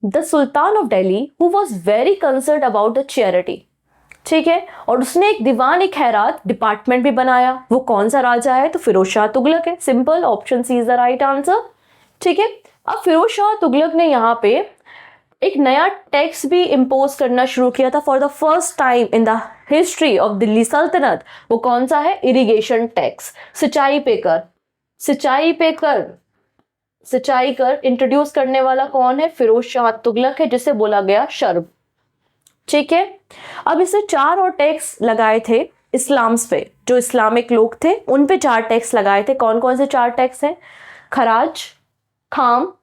A: the sultan of Delhi who was very concern about the charity. ठीक है। और उसने एक दीवान ए खैरात डिपार्टमेंट भी बनाया। वो कौन सा राजा है? तो फिरोज शाह तुगलक है। Simple, option C is the right answer. ठीक है। अब फिरोज शाह तुगलक ने यहाँ पे एक नया टैक्स भी इम्पोज करना शुरू किया था for the first time in the history of Delhi सल्तनत। वो कौन सा है? इरिगेशन टैक्स, सिंचाई पे कर। सिंचाई पे कर, सिंचाई कर इंट्रोड्यूस करने वाला कौन है? फिरोज शाह तुगलक है, जिसे बोला गया शर्ब। ठीक है। अब इसे 4 और टैक्स लगाए थे इस्लाम्स पे, जो इस्लामिक लोग थे उन पे 4 टैक्स लगाए थे। कौन कौन से 4 टैक्स हैं? खराज, खाम,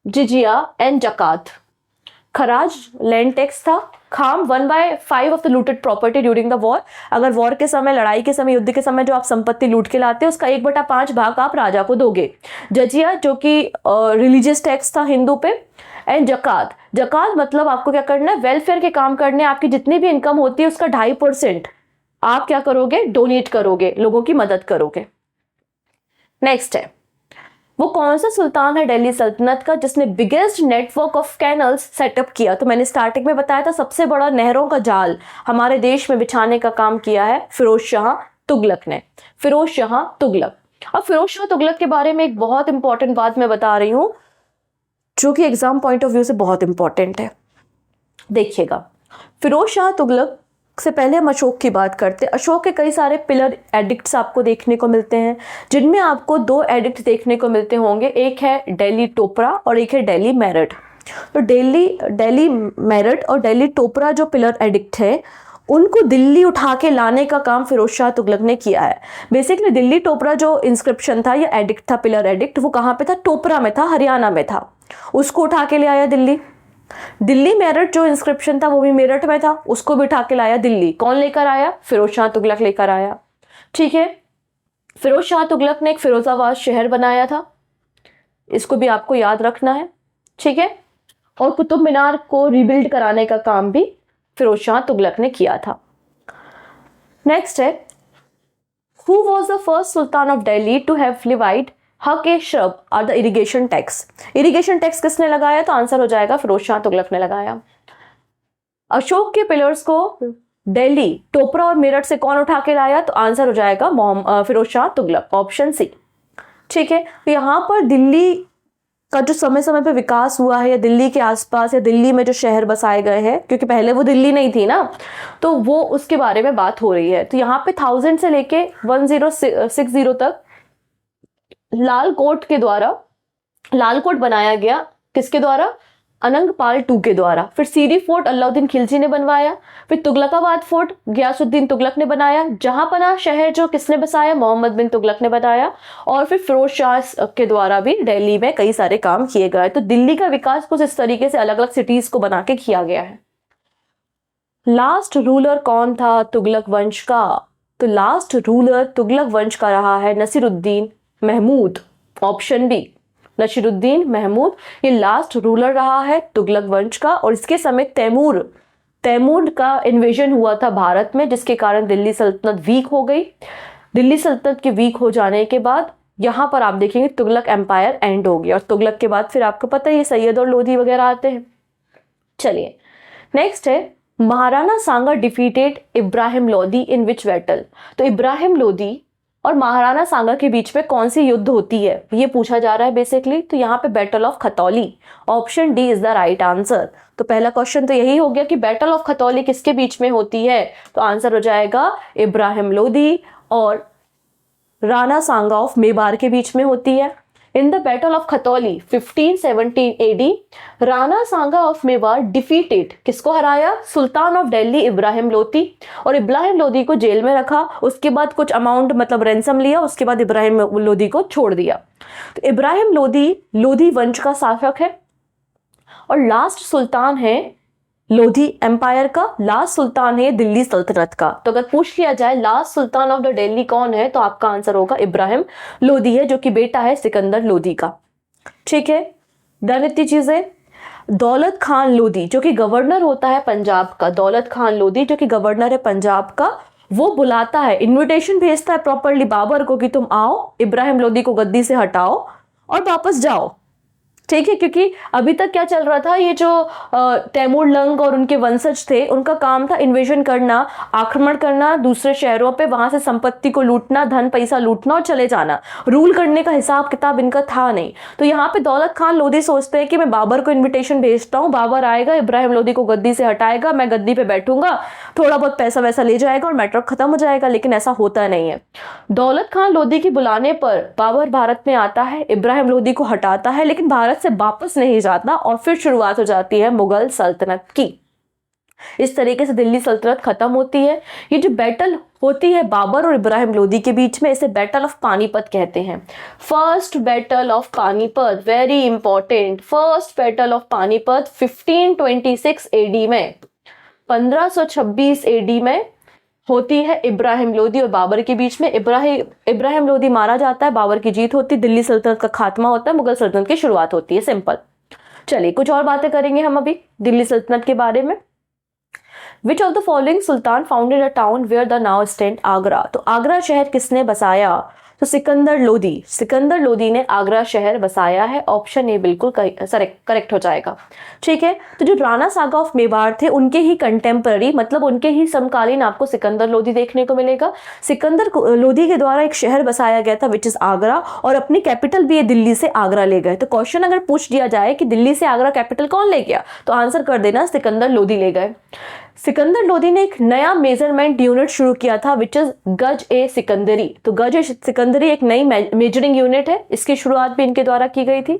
A: जिजिया एंड जकात। खराज लैंड टैक्स था। खाम 1/5 of the looted property during the war. अगर वॉर के समय, लड़ाई के समय, युद्ध के समय जो आप संपत्ति लूट के लाते हैं उसका 1/5 भाग आप राजा को दोगे। जजिया जो कि रिलीजियस टैक्स था हिंदू पे। एंड जकात, जकात मतलब आपको क्या करना है? वेलफेयर के काम करने। आपकी जितनी भी इनकम होती है उसका 2.5% आप क्या करोगे? डोनेट करोगे, लोगों की मदद करोगे। नेक्स्ट है, वो कौन सा सुल्तान है दिल्ली सल्तनत का जिसने biggest network of canals setup किया? तो मैंने स्टार्टिंग में बताया था सबसे बड़ा नहरों का जाल हमारे देश में बिछाने का काम किया है फिरोज शाह तुगलक ने। फिरोज शाह तुगलक। अब फिरोज शाह तुगलक के बारे में एक बहुत इंपॉर्टेंट बात मैं बता रही हूं जो कि एग्जाम पॉइंट ऑफ व्यू से बहुत इंपॉर्टेंट है। देखिएगा, फिरोज शाह तुगलक से पहले हम अशोक की बात करते हैं। अशोक के कई सारे पिलर एडिक्ट्स आपको देखने को मिलते हैं, जिनमें आपको 2 एडिक्ट देखने को मिलते होंगे। एक है दिल्ली टोपरा और एक है दिल्ली मेरठ। तो दिल्ली मेरठ और दिल्ली टोपरा जो पिलर एडिक्ट है उनको दिल्ली उठा के लाने का काम फिरोज शाह तुगलक ने किया है। बेसिकली दिल्ली टोपरा जो इंस्क्रिप्शन था या एडिक्ट था, पिलर एडिक्ट, वो कहाँ पे था? टोपरा में था, हरियाणा में था। उसको उठा के ले आया दिल्ली। दिल्ली मेरठ जो इंस्क्रिप्शन था वो भी मेरठ में था, उसको भी उठा के लाया दिल्ली। कौन लेकर आया? फिरोज शाह तुगलक लेकर आया। ठीक है। फिरोज शाह तुगलक ने एक फिरोजाबाद शहर बनाया था, इसको भी आपको याद रखना है। ठीक है। और कुतुब मीनार को रिबिल्ड कराने का काम भी फिरोज शाह तुगलक ने किया था। नेक्स्ट है, who was the first sultan of Delhi to have levied haq e sharb और the irrigation tax? Irrigation tax किसने लगाया? तो आंसर हो जाएगा फिरोज शाह तुगलक ने लगाया। अशोक के पिलर्स को दिल्ली, टोपरा और मेरठ से कौन उठा के लाया? तो आंसर हो जाएगा फिरोज शाह तुगलक, ऑप्शन सी। ठीक है। तो यहाँ पर दिल्ली का जो समय समय पे विकास हुआ है या दिल्ली के आसपास या दिल्ली में जो शहर बसाए गए हैं, क्योंकि पहले वो दिल्ली नहीं थी ना, तो वो उसके बारे में बात हो रही है। तो यहाँ पे 1000 से लेके 1060 तक लालकोट बनाया गया। किसके द्वारा? अनंगपाल II के द्वारा। फिर सीरी फोर्ट अलाउद्दीन खिलजी ने बनवाया। फिर तुगलकाबाद फोर्ट गयासुद्दीन तुगलक ने बनाया। जहांपनाह शहर जो किसने बसाया? मोहम्मद बिन तुगलक ने बताया। और फिर फिरोज शाह के द्वारा भी दिल्ली में कई सारे काम किए गए। तो दिल्ली का विकास कुछ इस तरीके से अलग अलग सिटीज को बना के किया गया है। लास्ट रूलर कौन था तुगलक वंश का? तो लास्ट रूलर तुगलक वंश का रहा है नसीरुद्दीन महमूद, ऑप्शन बी। नसीरुद्दीन महमूद ये लास्ट रूलर रहा है तुगलक वंश का। और इसके समय तैमूर का इन्वेजन हुआ था भारत में, जिसके कारण दिल्ली सल्तनत वीक हो गई। दिल्ली सल्तनत के वीक हो जाने के बाद यहाँ पर आप देखेंगे तुगलक एम्पायर एंड हो गया। और तुगलक के बाद फिर आपको पता है सैयद और लोधी वगैरह आते हैं। चलिए, नेक्स्ट है, Maharana Sanga defeated Ibrahim Lodhi in which battle? तो इब्राहिम लोधी और महाराणा सांगा के बीच में कौन सी युद्ध होती है ये पूछा जा रहा है बेसिकली। तो यहाँ पे battle of Khatauli, option D is the right answer. तो पहला क्वेश्चन तो यही हो गया कि बैटल ऑफ खतौली किसके बीच में होती है? तो आंसर हो जाएगा इब्राहिम लोधी और राणा सांगा ऑफ मेवाड़ के बीच में होती है। In the battle of Khatauli 1517 AD Rana Sanga of Mewar defeated, किसको हराया? सुल्तान ऑफ दिल्ली इब्राहिम लोधी। और इब्राहिम लोधी को जेल में रखा, उसके बाद कुछ अमाउंट मतलब रैंसम लिया, उसके बाद इब्राहिम लोधी को छोड़ दिया। तो इब्राहिम लोधी वंश का शासक है और लास्ट सुल्तान है लोधी एम्पायर का, लास्ट सुल्तान है दिल्ली सल्तनत का। तो अगर पूछ लिया जाए last Sultan of the Delhi कौन है, तो आपका आंसर होगा इब्राहिम लोधी है, जो कि बेटा है सिकंदर लोधी का। ठीक है। डन इतनी चीजें। दौलत खान लोधी जो कि गवर्नर होता है पंजाब का, दौलत खान लोधी जो कि गवर्नर है पंजाब का, वो बुलाता है, इन्विटेशन भेजता है प्रॉपरली बाबर को कि तुम आओ, इब्राहिम लोधी को गद्दी से हटाओ और वापस जाओ। ठीक है, क्योंकि अभी तक क्या चल रहा था, ये जो तैमूर लंग और उनके वंशज थे, उनका काम था इन्वेजन करना, आक्रमण करना दूसरे शहरों पे, वहां से संपत्ति को लूटना, धन पैसा लूटना और चले जाना। रूल करने का हिसाब किताब इनका था नहीं। तो यहाँ पे दौलत खान लोधी सोचते हैं कि मैं बाबर को इन्विटेशन भेजता हूँ, बाबर आएगा, इब्राहिम लोधी को गद्दी से हटाएगा, मैं गद्दी पे बैठूंगा, थोड़ा बहुत पैसा वैसा ले जाएगा और मैटर खत्म हो जाएगा। लेकिन ऐसा होता नहीं है। दौलत खान लोधी के बुलाने पर बाबर भारत में आता है, इब्राहिम लोधी को हटाता है, लेकिन भारत से वापस नहीं जाता और फिर शुरुआत हो जाती है मुगल सल्तनत की। इस तरीके से दिल्ली सल्तनत खत्म होती है। ये जो बैटल होती है बाबर और इब्राहिम लोधी के बीच में, इसे बैटल ऑफ पानीपत कहते हैं। First battle of Panipat, very important, first battle of Panipat 1526 AD में, 1526 एडी में होती है इब्राहिम लोधी और बाबर के बीच में। इब्राहिम लोधी मारा जाता है, बाबर की जीत होती है, दिल्ली सल्तनत का खात्मा होता है, मुगल सल्तनत की शुरुआत होती है। सिंपल। चलिए कुछ और बातें करेंगे हम अभी दिल्ली सल्तनत के बारे में। Which of the following sultan founded a town where the now stand Agra? तो आगरा शहर किसने बसाया? तो सिकंदर लोधी। सिकंदर लोधी ने आगरा शहर बसाया है। ऑप्शन ए बिल्कुल करेक्ट हो जाएगा। ठीक है, तो जो राणा सागा ऑफ मेवाड़ थे, उनके ही कंटेम्पररी, मतलब उनके ही समकालीन आपको सिकंदर लोधी देखने को मिलेगा। सिकंदर लोधी के द्वारा एक शहर बसाया गया था विच इज आगरा, और अपनी कैपिटल भी ये दिल्ली से आगरा ले गए। तो क्वेश्चन अगर पूछ दिया जाए कि दिल्ली से आगरा कैपिटल कौन ले गया, तो आंसर कर देना सिकंदर लोधी ले गए। सिकंदर लोधी ने एक नया मेजरमेंट यूनिट शुरू किया था विच इज गज ए सिकंदरी। तो गज ए सिकंदरी एक नई मेजरिंग यूनिट है, इसकी शुरुआत भी इनके द्वारा की गई थी।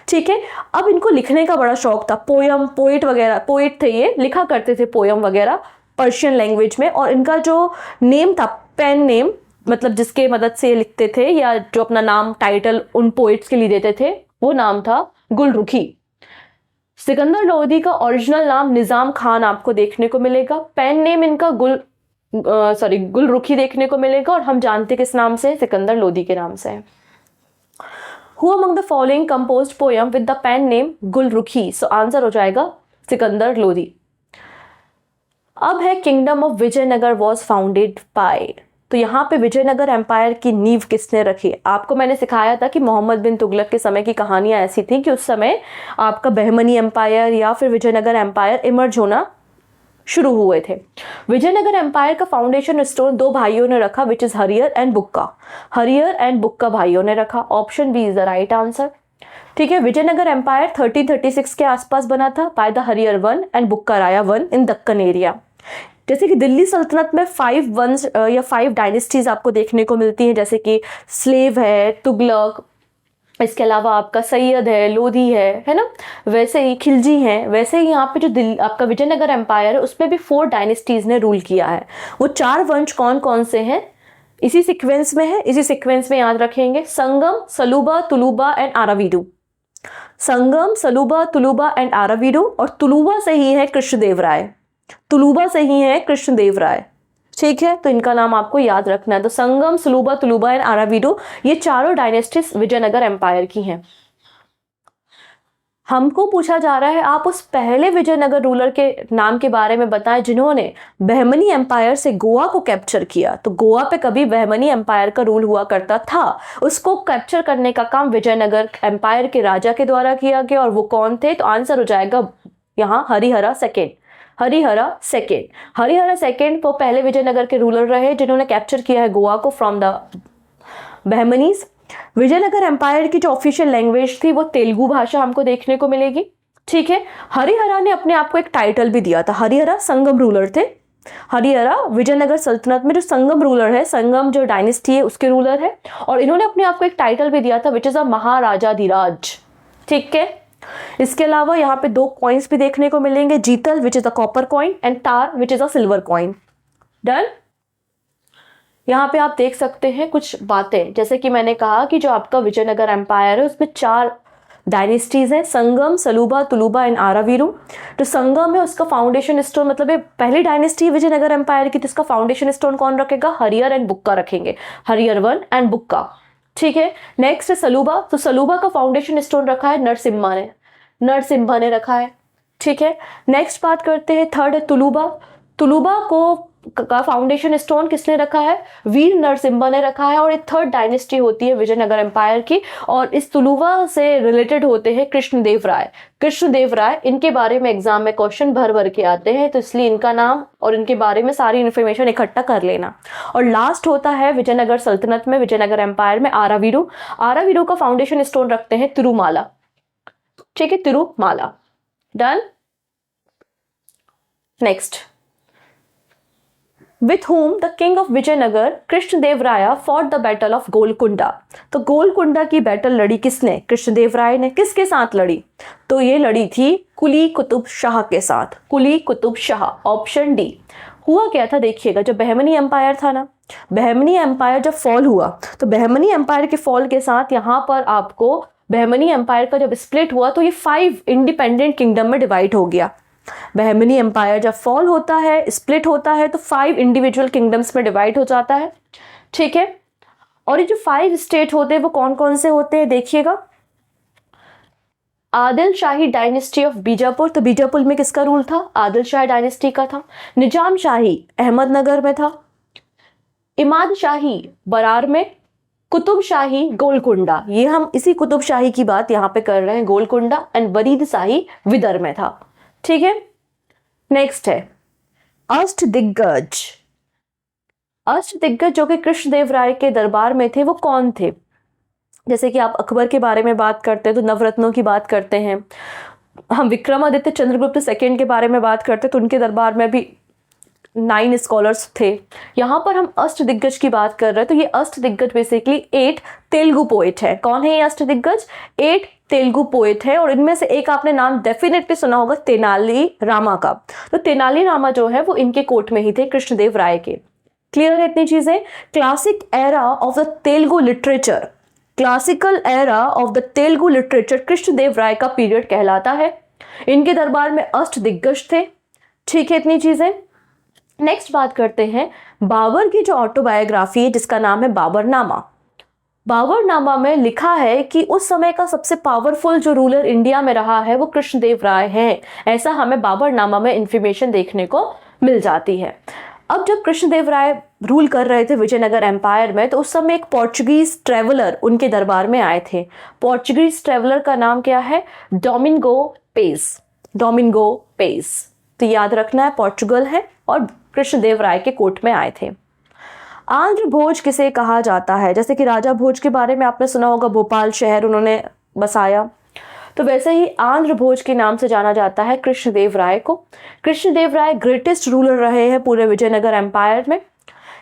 A: ठीक है, अब इनको लिखने का बड़ा शौक था, पोयम, पोएट वगैरह, पोएट थे ये, लिखा करते थे पोयम वगैरह पर्शियन लैंग्वेज में। और इनका जो नेम था, पेन नेम, मतलब जिसके मदद से लिखते थे या जो अपना नाम टाइटल उन पोएट्स के लिए देते थे, वो नाम था गुलरुखी। सिकंदर लोधी का ओरिजिनल नाम निजाम खान आपको देखने को मिलेगा। पेन नेम इनका गुलरुखी देखने को मिलेगा, और हम जानते किस नाम से, सिकंदर लोधी के नाम से। Who among the following composed poem with the pen name Gulrukhi? So answer हो जाएगा सिकंदर लोधी। अब है kingdom of Vijayanagar was founded by. तो यहाँ पे विजयनगर एम्पायर की नींव किसने रखी? आपको मैंने सिखाया था कि मोहम्मद बिन तुगलक के समय की कहानियां ऐसी थी कि उस समय आपका बहमनी एम्पायर या फिर विजयनगर एम्पायर इमर्ज होना शुरू हुए थे। विजयनगर एम्पायर का फाउंडेशन स्टोन दो भाइयों ने रखा विच इज हरियर एंड बुक्का। हरियर एंड बुक्का भाइयों ने रखा। Option B is the right answer. ठीक है, विजयनगर एम्पायर 1336 के आसपास बना था by the Harihara one and Bukka Raya one in Deccan area. जैसे कि दिल्ली सल्तनत में 5 वंश या 5 डायनेस्टीज आपको देखने को मिलती हैं, जैसे कि स्लेव है, तुगलक, इसके अलावा आपका सैयद है, लोधी है ना, वैसे ही खिलजी हैं। वैसे ही यहाँ पे जो दिल्ली आपका विजयनगर एम्पायर है, उसमें भी 4 डायनेस्टीज ने रूल किया है। वो 4 वंश कौन कौन से हैं, इसी सीक्वेंस में है, इसी सीक्वेंस में याद रखेंगे। संगम, सलूबा, तुलुबा एंड आरावीडू। संगम, सलूबा, तुलुबा एंड आरावीडू, और तुलुबा से ही है कृष्णदेवराय। तुलुबा से ही है कृष्णदेवराय। ठीक है, तो इनका नाम आपको याद रखना है। तो संगम, सलूबा, तुलुबा एंड आरावीडू, ये चारों डायनेस्टीज विजयनगर एम्पायर की हैं। हमको पूछा जा रहा है आप उस पहले विजयनगर रूलर के नाम के बारे में बताएं जिन्होंने बहमनी एम्पायर से गोवा को कैप्चर किया। तो गोवा पे कभी बहमनी एम्पायर का रूल हुआ करता था, उसको कैप्चर करने का काम विजयनगर एम्पायर के राजा के द्वारा किया गया, और वो कौन थे? तो आंसर हो जाएगा यहाँ Harihara second. Harihara second. Harihara second वो पहले विजयनगर के रूलर रहे जिन्होंने कैप्चर किया है गोवा को फ्रॉम द बहमनीज। विजयनगर एम्पायर की जो ऑफिशियल लैंग्वेज थी वो तेलुगु भाषा हमको देखने को मिलेगी। ठीक है, हरिहरा ने अपने आप को एक टाइटल भी दिया था। हरिहरा संगम रूलर थे। हरिहरा विजयनगर सल्तनत में जो संगम रूलर है, संगम जो डायनेस्टी है उसके रूलर है, और इन्होंने अपने आप को एक टाइटल भी दिया था विच इज अ महाराजाधिराज। ठीक है, इसके अलावा यहाँ पे 2 कॉइन्स भी देखने को मिलेंगे, जीतल which is a copper coin and tar which is a silver coin. Done. यहाँ पे आप देख सकते हैं कुछ बातें, जैसे कि मैंने कहा कि जो आपका विजयनगर एम्पायर है उसमें 4 डायनेस्टीज हैं, संगम, सलूबा, तुलुबा एंड आरावीरू। तो संगम है, उसका फाउंडेशन स्टोन, मतलब ये पहली डायनेस्टी विजयनगर एम्पायर की, तो इसका फाउंडेशन स्टोन कौन रखेगा? हरियर एंड बुक्का रखेंगे, हरियर वन एंड बुक्का। ठीक है, नेक्स्ट है सलूबा। तो सलूबा का फाउंडेशन स्टोन रखा है नरसिम्हा ने, नरसिम्हा ने रखा है। ठीक है, नेक्स्ट बात करते हैं, थर्ड है तुलुबा। तुलुबा को का फाउंडेशन स्टोन किसने रखा है? वीर नरसिम्हा ने रखा है। और एक थर्ड डायनेस्टी होती है विजयनगर एम्पायर की, और इस तुलुवा से रिलेटेड होते हैं कृष्णदेव राय। कृष्णदेव राय, इनके बारे में एग्जाम में क्वेश्चन भर भर के आते हैं, तो इसलिए इनका नाम और इनके बारे में सारी इन्फॉर्मेशन इकट्ठा कर लेना। और लास्ट होता है विजयनगर सल्तनत में, विजयनगर एम्पायर में आरावीरू। आरावीरू का फाउंडेशन स्टोन रखते हैं तिरुमाला। ठीक है, Tirumala. Done. Next, with whom the king of Vijayanagar Krishnadeva Raya fought the battle of Golconda. तो गोलकुंडा की बैटल लड़ी किसने? कृष्णदेव राय ने। किसके साथ लड़ी? तो ये लड़ी थी कुली कुतुब शाह के साथ। कुली कुतुब शाह, ऑप्शन डी। हुआ क्या था देखिएगा, जब बहमनी एम्पायर था ना, बहमनी एम्पायर जब फॉल हुआ, तो बहमनी एम्पायर के फॉल के साथ यहाँ पर आपको बहमनी एम्पायर का जब स्प्लिट हुआ तो ये 5 इंडिपेंडेंट किंगडम में डिवाइड हो गया। बहमनी एम्पायर जब फॉल होता है, स्प्लिट होता है, तो 5 इंडिविजुअल किंगडम्स में डिवाइड हो जाता है। ठीक है, और ये जो 5 स्टेट होते हैं वो कौन कौन से होते हैं देखिएगा। आदिल शाही डायनेस्टी ऑफ बीजापुर, तो बीजापुर में किसका रूल था? आदिल शाही डायनेस्टी का था। निजाम शाही अहमदनगर में था। इमाद शाही बरार में। कुतुब शाही गोलकुंडा, ये हम इसी कुतुब शाही की बात यहाँ पे कर रहे हैं, गोलकुंडा। एंड वरीद शाही विदर्भ में था। ठीक है, नेक्स्ट है अष्टदिग्गज। अष्टदिग्गज जो कि कृष्णदेव राय के दरबार में थे, वो कौन थे? जैसे कि आप अकबर के बारे में बात करते हैं तो नवरत्नों की बात करते हैं, हम विक्रमादित्य चंद्रगुप्त सेकंड के बारे में बात करते हैं तो उनके दरबार में भी 9 स्कॉलर्स थे। यहाँ पर हम अष्टदिग्गज की बात कर रहे हैं, तो ये अष्टदिग्गज बेसिकली 8 तेलुगु पोएट है। कौन है ये अष्टदिग्गज? 8 तेलुगु पोएट है, और इनमें से एक आपने नाम डेफिनेटली सुना होगा, तेनाली रामा का। तो तेनाली रामा जो है वो इनके कोर्ट में ही थे, कृष्णदेव राय के। क्लियर है इतनी चीजें? Classic era of the Telugu literature, classical era of the Telugu literature Krishnadeva Raya का पीरियड कहलाता है। इनके दरबार में अष्टदिग्गज थे। ठीक है, इतनी चीजें। नेक्स्ट बात करते हैं बाबर की जो ऑटोबायोग्राफी है जिसका नाम है बाबरनामा। बाबरनामा में लिखा है कि उस समय का सबसे पावरफुल जो रूलर इंडिया में रहा है वो कृष्णदेव राय है। ऐसा हमें बाबरनामा में इंफॉर्मेशन देखने को मिल जाती है। अब जब कृष्णदेव राय रूल कर रहे थे विजयनगर एम्पायर में, तो उस समय एक पोर्चुगीज ट्रेवलर उनके दरबार में आए थे। पोर्चुगीज ट्रेवलर का नाम क्या है? Domingo page. डोमिंगो पेज, तो याद रखना है, पोर्चुगल है और कृष्णदेव राय के कोर्ट में आए थे। आंध्र भोज किसे कहा जाता है? जैसे कि राजा भोज के बारे में आपने सुना होगा, भोपाल शहर उन्होंने बसाया, तो वैसे ही आंध्र भोज के नाम से जाना जाता है कृष्णदेव राय को। कृष्णदेव राय ग्रेटेस्ट रूलर रहे हैं पूरे विजयनगर एम्पायर में।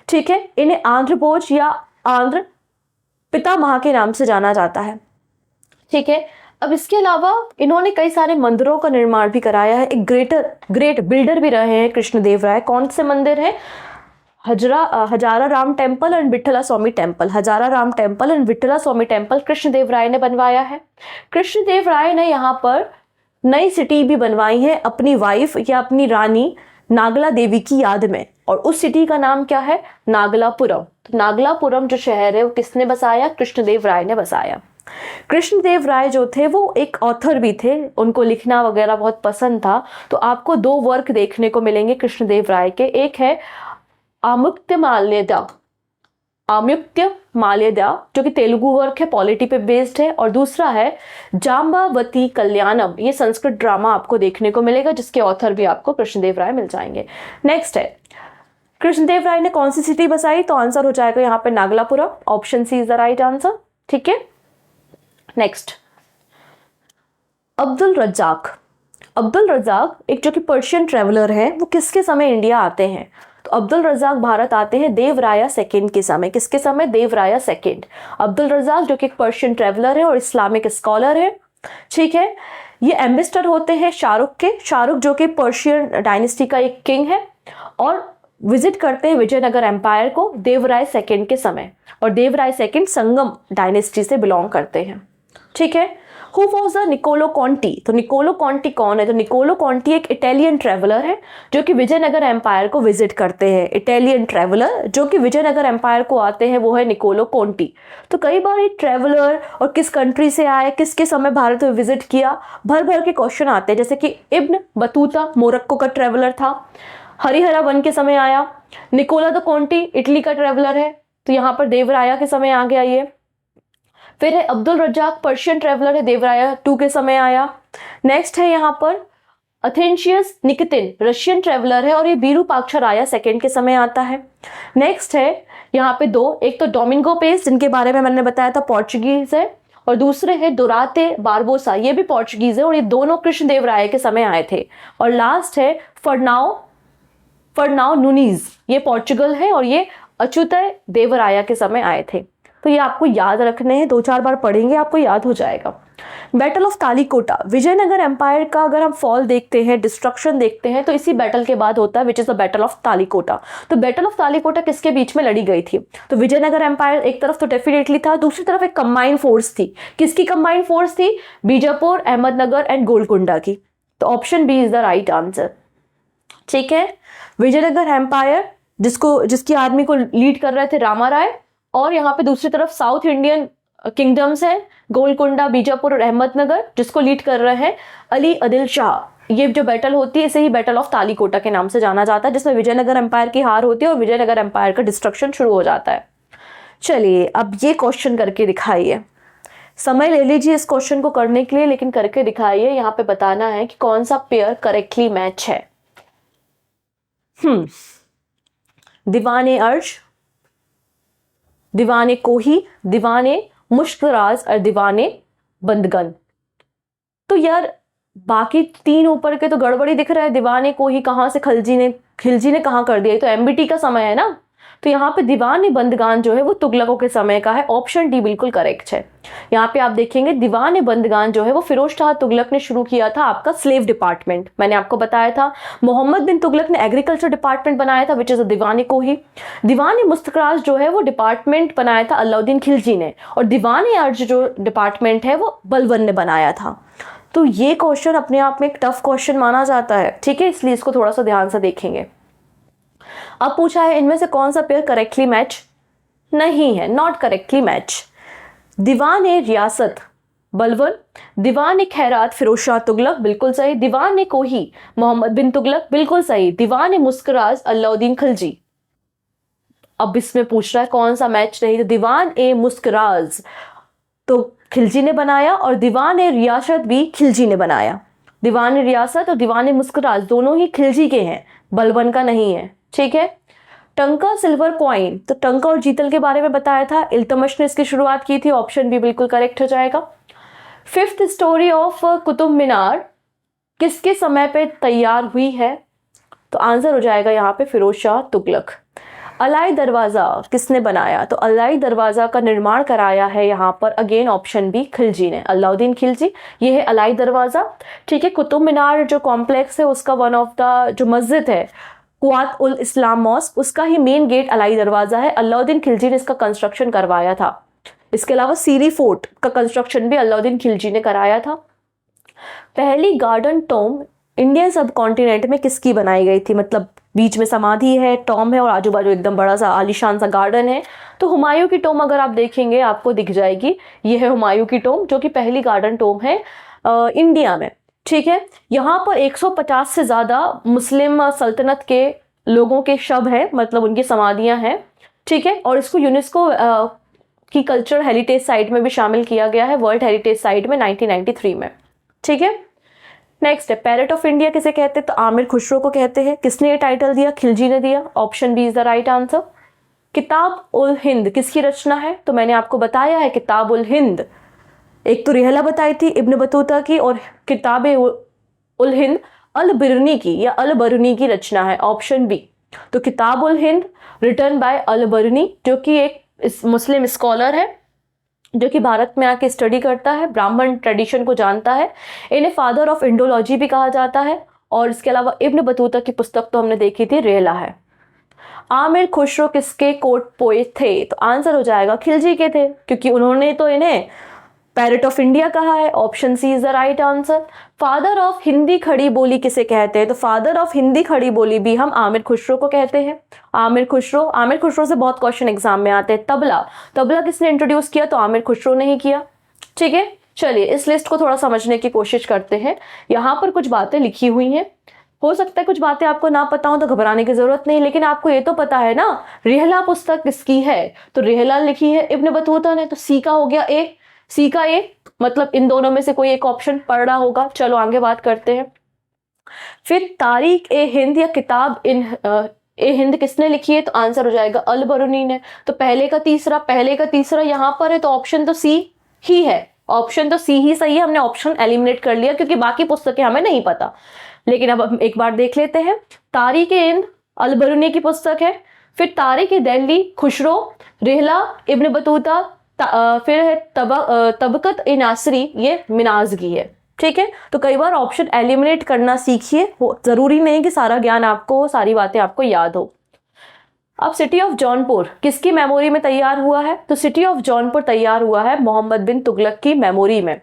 A: ठीक है, इन्हें आंध्र भोज या आंध्र पितामह के नाम से जाना जाता है। ठीक है, अब इसके अलावा इन्होंने कई सारे मंदिरों का निर्माण भी कराया है। एक ग्रेट बिल्डर भी रहे हैं कृष्णदेव राय। कौन से मंदिर हैं? Hazara Rama temple and Vittala Swami temple. Hazara Rama temple and Vittala Swami temple Krishnadeva Raya ने बनवाया है। कृष्णदेव राय ने यहाँ पर नई सिटी भी बनवाई है अपनी वाइफ या अपनी रानी नागला देवी की याद में, और उस सिटी का नाम क्या है? नागलापुरम। तो नागलापुरम जो शहर है वो किसने बसाया? कृष्णदेव राय ने बसाया। कृष्णदेव राय जो थे वो एक ऑथर भी थे, उनको लिखना वगैरह बहुत पसंद था। तो आपको 2 वर्क देखने को मिलेंगे कृष्णदेव राय के। एक है आमुक्तमाल्यदा, आमुक्तमाल्यदा जो कि तेलुगु वर्क है, पॉलिटी पे बेस्ड है, और दूसरा है जाम्बावती कल्याणम। ये संस्कृत ड्रामा आपको देखने को मिलेगा जिसके ऑथर भी आपको कृष्णदेव राय मिल जाएंगे। नेक्स्ट है कृष्णदेव राय ने कौन सी सिटी बसाई? तो आंसर हो जाएगा यहाँ पे Nagalapuram. Option C is the right answer. ठीक है, next Abdul Razzaq. Abdul Razzaq एक जो कि पर्शियन ट्रेवलर है, वो किसके समय इंडिया आते हैं? तो अब्दुल रज्जाक भारत आते हैं देवराया सेकंड के समय। किसके समय? देवराया सेकंड। अब्दुल रज्जाक जो कि एक पर्शियन ट्रेवलर है और इस्लामिक स्कॉलर है। ठीक है, ये एम्बेसडर होते हैं शाहरुख के। शाहरुख जो कि पर्शियन डायनेस्टी का एक किंग है और विजिट करते हैं विजयनगर एम्पायर को देवराय सेकंड के समय, और देवराय सेकंड संगम डायनेस्टी से बिलोंग करते हैं। ठीक है, हु वॉज द निकोलो कॉन्टी? तो निकोलो कॉन्टी कौन है? तो निकोलो कॉन्टी एक इटालियन ट्रेवलर है जो कि विजयनगर एम्पायर को विजिट करते हैं। इटालियन ट्रेवलर जो कि विजयनगर एम्पायर को आते हैं वो है निकोलो कॉन्टी। तो कई बार ये ट्रेवलर और किस कंट्री से आए, किसके समय भारत में विजिट किया, भर भर के क्वेश्चन आते हैं। जैसे कि इब्न बतूता मोरक्को का ट्रेवलर था, हरिहरा वन के समय आया। निकोला द कोंटी इटली का ट्रेवलर है, तो यहाँ पर देवराया के समय आ गया ये। फिर है अब्दुल रज्जाक, पर्शियन ट्रेवलर है, देवराया 2 के समय आया। नेक्स्ट है यहाँ पर अथेंशियस निकितिन, रशियन ट्रेवलर है और ये विरूपाक्षराया 2 के समय आता है। नेक्स्ट है यहाँ पे 2, एक तो डोमिंगो पेस जिनके बारे में मैंने बताया था, पोर्चुगीज है, और दूसरे है दुराते बारबोसा, ये भी पोर्चुगीज है और ये दोनों कृष्णदेवराय के समय आए थे। और लास्ट है फर्नाओ नूनीज, ये पोर्चुगल है और ये अच्युतय देवराया के समय आए थे। तो ये आपको याद रखने हैं, 2-4 बार पढ़ेंगे आपको याद हो जाएगा। Battle of Talikota, Vijayanagar empire का अगर हम फॉल देखते हैं, डिस्ट्रक्शन देखते हैं, तो इसी बैटल के बाद होता है, which is the battle of Talikota. तो बैटल ऑफ तालिकोटा किसके बीच में लड़ी गई थी? तो विजयनगर एम्पायर एक तरफ तो डेफिनेटली था, दूसरी तरफ एक कंबाइंड फोर्स थी। किसकी कंबाइंड फोर्स थी? बीजापुर, अहमदनगर एंड गोलकुंडा की। तो option B is the right answer. ठीक है, विजयनगर एम्पायर जिसकी आर्मी को लीड कर रहे थे रामा राय, और यहाँ पे दूसरी तरफ साउथ इंडियन किंगडम्स हैं, गोलकुंडा, बीजापुर और अहमदनगर, जिसको लीड कर रहे हैं अली आदिल शाह। ये जो बैटल होती है इसे ही बैटल ऑफ तालिकोटा के नाम से जाना जाता है, जिसमें विजयनगर एम्पायर की हार होती है और विजयनगर एम्पायर का डिस्ट्रक्शन शुरू हो जाता है। चलिए अब ये क्वेश्चन करके दिखाइए, समय ले लीजिए इस क्वेश्चन को करने के लिए, लेकिन करके दिखाइए। यहाँ पे बताना है कि कौन सा पेयर करेक्टली मैच है। दीवाने अर्ज, दीवाने कोही, दीवाने मुश्कराज और दीवाने बंदगन। तो यार बाकी 3 ऊपर के तो गड़बड़ी दिख रहा है। दीवाने कोही कहाँ से खिलजी ने कहाँ कर दिया? तो एमबीटी का समय है ना। तो यहाँ पे दीवाने बंदगान जो है वो तुगलकों के समय का है। ऑप्शन डी बिल्कुल करेक्ट है। यहाँ पे आप देखेंगे दीवाने बंदगान जो है वो फिरोज शाह तुगलक ने शुरू किया था, आपका स्लेव डिपार्टमेंट। मैंने आपको बताया था मोहम्मद बिन तुगलक ने एग्रीकल्चर डिपार्टमेंट बनाया था, विच इज दीवाने कोही। दीवाने मुस्तकराज जो है वो डिपार्टमेंट बनाया था अलाउद्दीन खिलजी ने, और दीवाने अर्ज जो डिपार्टमेंट है वो बलबन ने बनाया था। तो ये क्वेश्चन अपने आप में एक टफ क्वेश्चन माना जाता है, ठीक है, इसलिए इसको थोड़ा सा ध्यान से देखेंगे। अब पूछा है इनमें से कौन सा पेयर करेक्टली मैच नहीं है, नॉट करेक्टली मैच। दीवाने रियासत बलबन, दीवाने खैरात फिरोज शाह तुगलक, बिल्कुल सही। दीवाने कोही मोहम्मद बिन तुगलक, बिल्कुल सही। दीवाने मुस्कराज अलाउद्दीन खिलजी। अब इसमें पूछ रहा है कौन सा मैच नहीं, तो दीवान ए मुस्कराज तो खिलजी ने बनाया और दीवान ए रियासत भी खिलजी ने बनाया। दीवान ए रियासत और दीवान ए मुस्कराज दोनों ही खिलजी के हैं, बलबन का नहीं है, ठीक है। टंका सिल्वर कॉइन, तो टंका और जीतल के बारे में बताया था, इल्तुतमिश ने इसकी शुरुआत की थी। ऑप्शन बी बिल्कुल करेक्ट हो जाएगा। 5th story of Qutub Minar किसके समय पे तैयार हुई है? तो आंसर हो जाएगा यहाँ पे फिरोज शाह तुगलक। अलाई दरवाजा किसने बनाया? तो अलाई दरवाजा का निर्माण कराया है यहाँ पर अगेन ऑप्शन बी खिलजी ने, अलाउद्दीन खिलजी। ये है अलाई दरवाजा, ठीक है। कुतुब मीनार जो कॉम्प्लेक्स है उसका वन ऑफ द जो मस्जिद है कुआत उल इस्लाम मॉस्क, उसका ही मेन गेट अलाई दरवाजा है। अलाउद्दीन खिलजी ने इसका कंस्ट्रक्शन करवाया था। इसके अलावा सीरी फोर्ट का कंस्ट्रक्शन भी अलाउद्दीन खिलजी ने कराया था। पहली गार्डन टॉम इंडियन सब कॉन्टिनेंट में किसकी बनाई गई थी? मतलब बीच में समाधि है, टॉम है और आजू बाजू एकदम बड़ा सा आलीशान सा गार्डन है। तो हुमायूं की टॉम अगर आप देखेंगे आपको दिख जाएगी, ये है हुमायूं की टॉम जो कि पहली गार्डन टॉम है इंडिया में, ठीक है। यहाँ पर 150 से ज़्यादा मुस्लिम सल्तनत के लोगों के शव हैं, मतलब उनकी समाधियाँ हैं, ठीक है। और इसको यूनेस्को की कल्चर हेरिटेज साइट में भी शामिल किया गया है, वर्ल्ड हेरिटेज साइट में 1993 में, ठीक है। नेक्स्ट है पैरेट ऑफ इंडिया किसे कहते हैं? तो आमिर खुसरो को कहते हैं। किसने ये टाइटल दिया? खिलजी ने दिया। Option B is the right answer. Kitab ul Hind किसकी रचना है? तो मैंने आपको बताया है किताब उल हिंद, एक तो रिहला बताई थी इब्न बतूता की, और किताब उल हिंद अल बिरनी की या अल बरनी की रचना है, ऑप्शन बी। तो किताब उल हिंद रिटन बाय अल बरनी, जो कि एक मुस्लिम स्कॉलर है जो कि भारत में आके स्टडी करता है, ब्राह्मण ट्रेडिशन को जानता है। इन्हें फादर ऑफ इंडोलॉजी भी कहा जाता है। और इसके अलावा इब्न बतूता की पुस्तक तो हमने देखी थी, रिहला है। आमिर खुसरो किसके कोर्ट पोएट थे? तो आंसर हो जाएगा खिलजी के थे, क्योंकि उन्होंने तो इन्हें पैरेट ऑफ इंडिया कहा है। Option C is the right answer. Father of Hindi Khadi Boli किसे कहते हैं? तो फादर ऑफ हिंदी खड़ी बोली भी हम आमिर खुसरो को कहते हैं। आमिर खुसरो से बहुत क्वेश्चन एग्जाम में आते हैं। तबला किसने इंट्रोड्यूस किया? तो आमिर खुसरो ने ही किया, ठीक है। चलिए इस लिस्ट को थोड़ा समझने की कोशिश करते हैं। यहाँ पर कुछ बातें लिखी हुई हैं। हो सकता है कुछ बातें आपको ना पता हो तो घबराने की जरूरत नहीं, लेकिन आपको ये तो पता है ना रिहला पुस्तक किसकी है, तो रिहला लिखी है इब्न बतूता ने, तो सी का हो गया ए, सी का ए, मतलब इन दोनों में से कोई एक ऑप्शन पड़ रहा होगा। चलो आगे बात करते हैं। फिर तारीख ए हिंद या किताब इन ए हिंद किसने लिखी है, तो आंसर हो जाएगा अल बरूनी ने। तो पहले का तीसरा यहां पर है, तो ऑप्शन तो सी ही है, ऑप्शन तो सी ही सही है। हमने ऑप्शन एलिमिनेट कर लिया क्योंकि बाकी पुस्तकें हमें नहीं पता। लेकिन अब हम एक बार देख लेते हैं। तारीख ए हिंद अल बरूनी की पुस्तक है, फिर तारीख ए दिल्ली खुसरो, रिहला इब्न बतूता, फिर है तबकत ए नासरी ये मिनाजगी है। ठीक है, तो कई बार ऑप्शन एलिमिनेट करना सीखिए, जरूरी नहीं कि सारा ज्ञान आपको, सारी बातें आपको याद हो। अब सिटी ऑफ जौनपुर किसकी मेमोरी में तैयार हुआ है, तो सिटी ऑफ जौनपुर तैयार हुआ है मोहम्मद बिन तुगलक की मेमोरी में।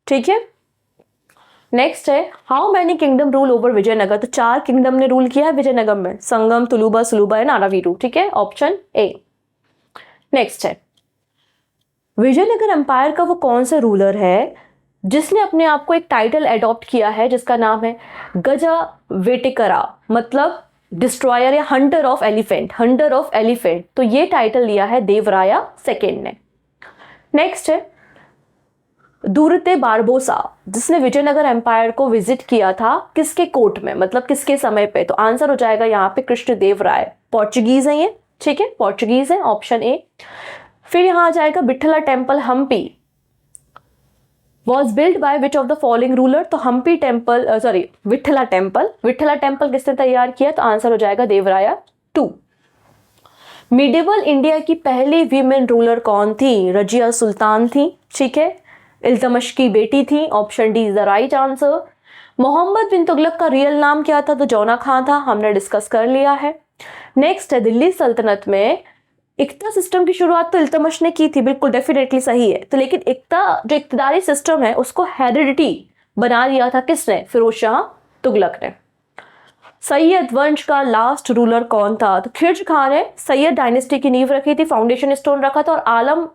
A: ठीक है, नेक्स्ट है how many kingdom rule over Vijayanagar, तो 4 किंगडम ने रूल किया है विजयनगर में, संगम, तुलुबा, सुलुबा एंड आरावीरू। ठीक है, ऑप्शन ए। नेक्स्ट है विजयनगर एम्पायर का वो कौन सा रूलर है जिसने अपने आप को एक टाइटल एडॉप्ट किया है जिसका नाम है गजा वेटिकरा, मतलब डिस्ट्रॉयर या हंटर ऑफ एलिफेंट, तो ये टाइटल लिया है देवराया सेकेंड ने। नेक्स्ट है दूरते बारबोसा, जिसने विजयनगर एम्पायर को विजिट किया था किसके कोर्ट में, मतलब किसके समय पे, तो आंसर हो जाएगा यहाँ पे कृष्णदेव राय, पोर्चुगीज है ये। ठीक है, पोर्चुगीज है, ऑप्शन ए। फिर यहां आ जाएगा Vittala temple Hampi, was build by which of the following ruler, तो हम्पी टेम्पल विठला टेम्पल किसने तैयार किया, तो आंसर हो जाएगा देवराया 2। मिडिवल इंडिया की पहली वीमेन रूलर कौन थी, रजिया सुल्तान थी। ठीक है, इल्तमश की बेटी थी, option D is the right answer. Mohammad bin Tughlaq का रियल नाम क्या था, तो जौना खां था, हमने डिस्कस कर लिया है। नेक्स्ट है दिल्ली सल्तनत में इक्ता सिस्टम की शुरुआत तो इल्तमश ने की थी, बिल्कुल डेफिनेटली सही है, तो लेकिन इक्ता जो इक्तदारी सिस्टम है उसको हेरिडिटी बना दिया था किसने, फिरोज शाह तुगलक ने। सैयद वंश का लास्ट रूलर कौन था, तो खिर्ज खान ने सैयद डायनेस्टी की नींव रखी थी, फाउंडेशन स्टोन रखा था, और आलम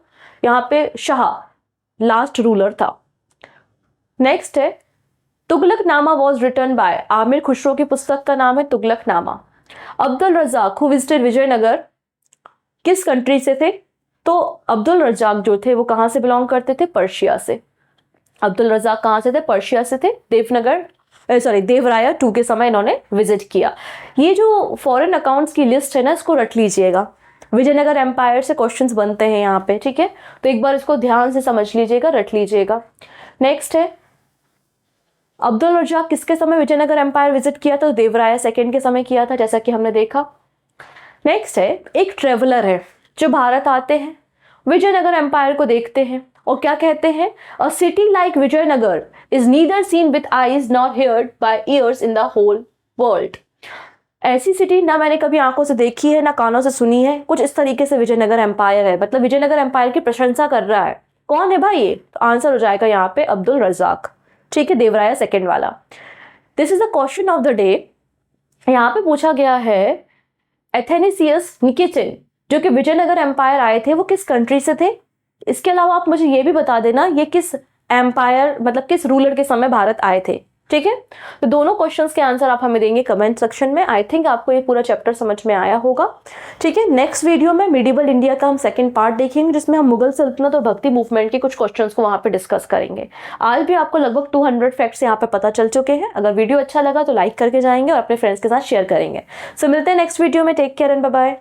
A: यहाँ पे शाह लास्ट रूलर था। नेक्स्ट है Tughlaq Nama was written by, Amir Khusro की पुस्तक का नाम है तुगलक नामा। अब्दुल रजाक हु विजिटेड विजयनगर किस कंट्री से थे, तो अब्दुल रजाक जो थे वो कहां से बिलोंग करते थे, पर्शिया से। अब्दुल रजाक कहां से थे, पर्शिया से थे। देवराया 2 के समय इन्होंने विजिट किया। ये जो फॉरेन अकाउंट्स की लिस्ट है ना, इसको रट लीजिएगा, विजयनगर एम्पायर से क्वेश्चंस बनते हैं यहाँ पे। ठीक है, तो एक बार इसको ध्यान से समझ लीजिएगा, रट लीजिएगा। नेक्स्ट है अब्दुल रजाक किसके समय विजयनगर एम्पायर विजिट किया था, देवराया सेकेंड के समय किया था, जैसा कि हमने देखा। नेक्स्ट है एक ट्रेवलर है जो भारत आते हैं, विजयनगर एम्पायर को देखते हैं और क्या कहते हैं, a city like Vijayanagar is neither seen with eyes nor heard by ears in the whole world. ऐसी सिटी ना मैंने कभी आंखों से देखी है ना कानों से सुनी है, कुछ इस तरीके से विजयनगर एम्पायर है, मतलब विजयनगर एम्पायर की प्रशंसा कर रहा है। कौन है भाई ये, तो आंसर हो जाएगा यहाँ पे अब्दुल रजाक। ठीक है, देवराया सेकेंड वाला। This is the question of the day. यहाँ पे पूछा गया है एथेनेसियस निकेटिन जो कि विजयनगर एम्पायर आए थे वो किस कंट्री से थे। इसके अलावा आप मुझे ये भी बता देना ये किस एम्पायर मतलब किस रूलर के समय भारत आए थे। ठीक है, तो दोनों क्वेश्चंस के आंसर आप हमें देंगे कमेंट सेक्शन में। आई थिंक आपको ये पूरा चैप्टर समझ में आया होगा। ठीक है, नेक्स्ट वीडियो में मिडिवल इंडिया का हम सेकंड पार्ट देखेंगे जिसमें हम मुगल सल्तनत और भक्ति मूवमेंट के कुछ क्वेश्चंस को वहां पे डिस्कस करेंगे। आज भी आपको लगभग 200 फैक्ट्स यहाँ पे पता चल चुके हैं। अगर वीडियो अच्छा लगा तो लाइक करके जाएंगे और अपने फ्रेंड्स के साथ शेयर करेंगे। सो मिलते हैं नेक्स्ट वीडियो में। Take care and bye bye.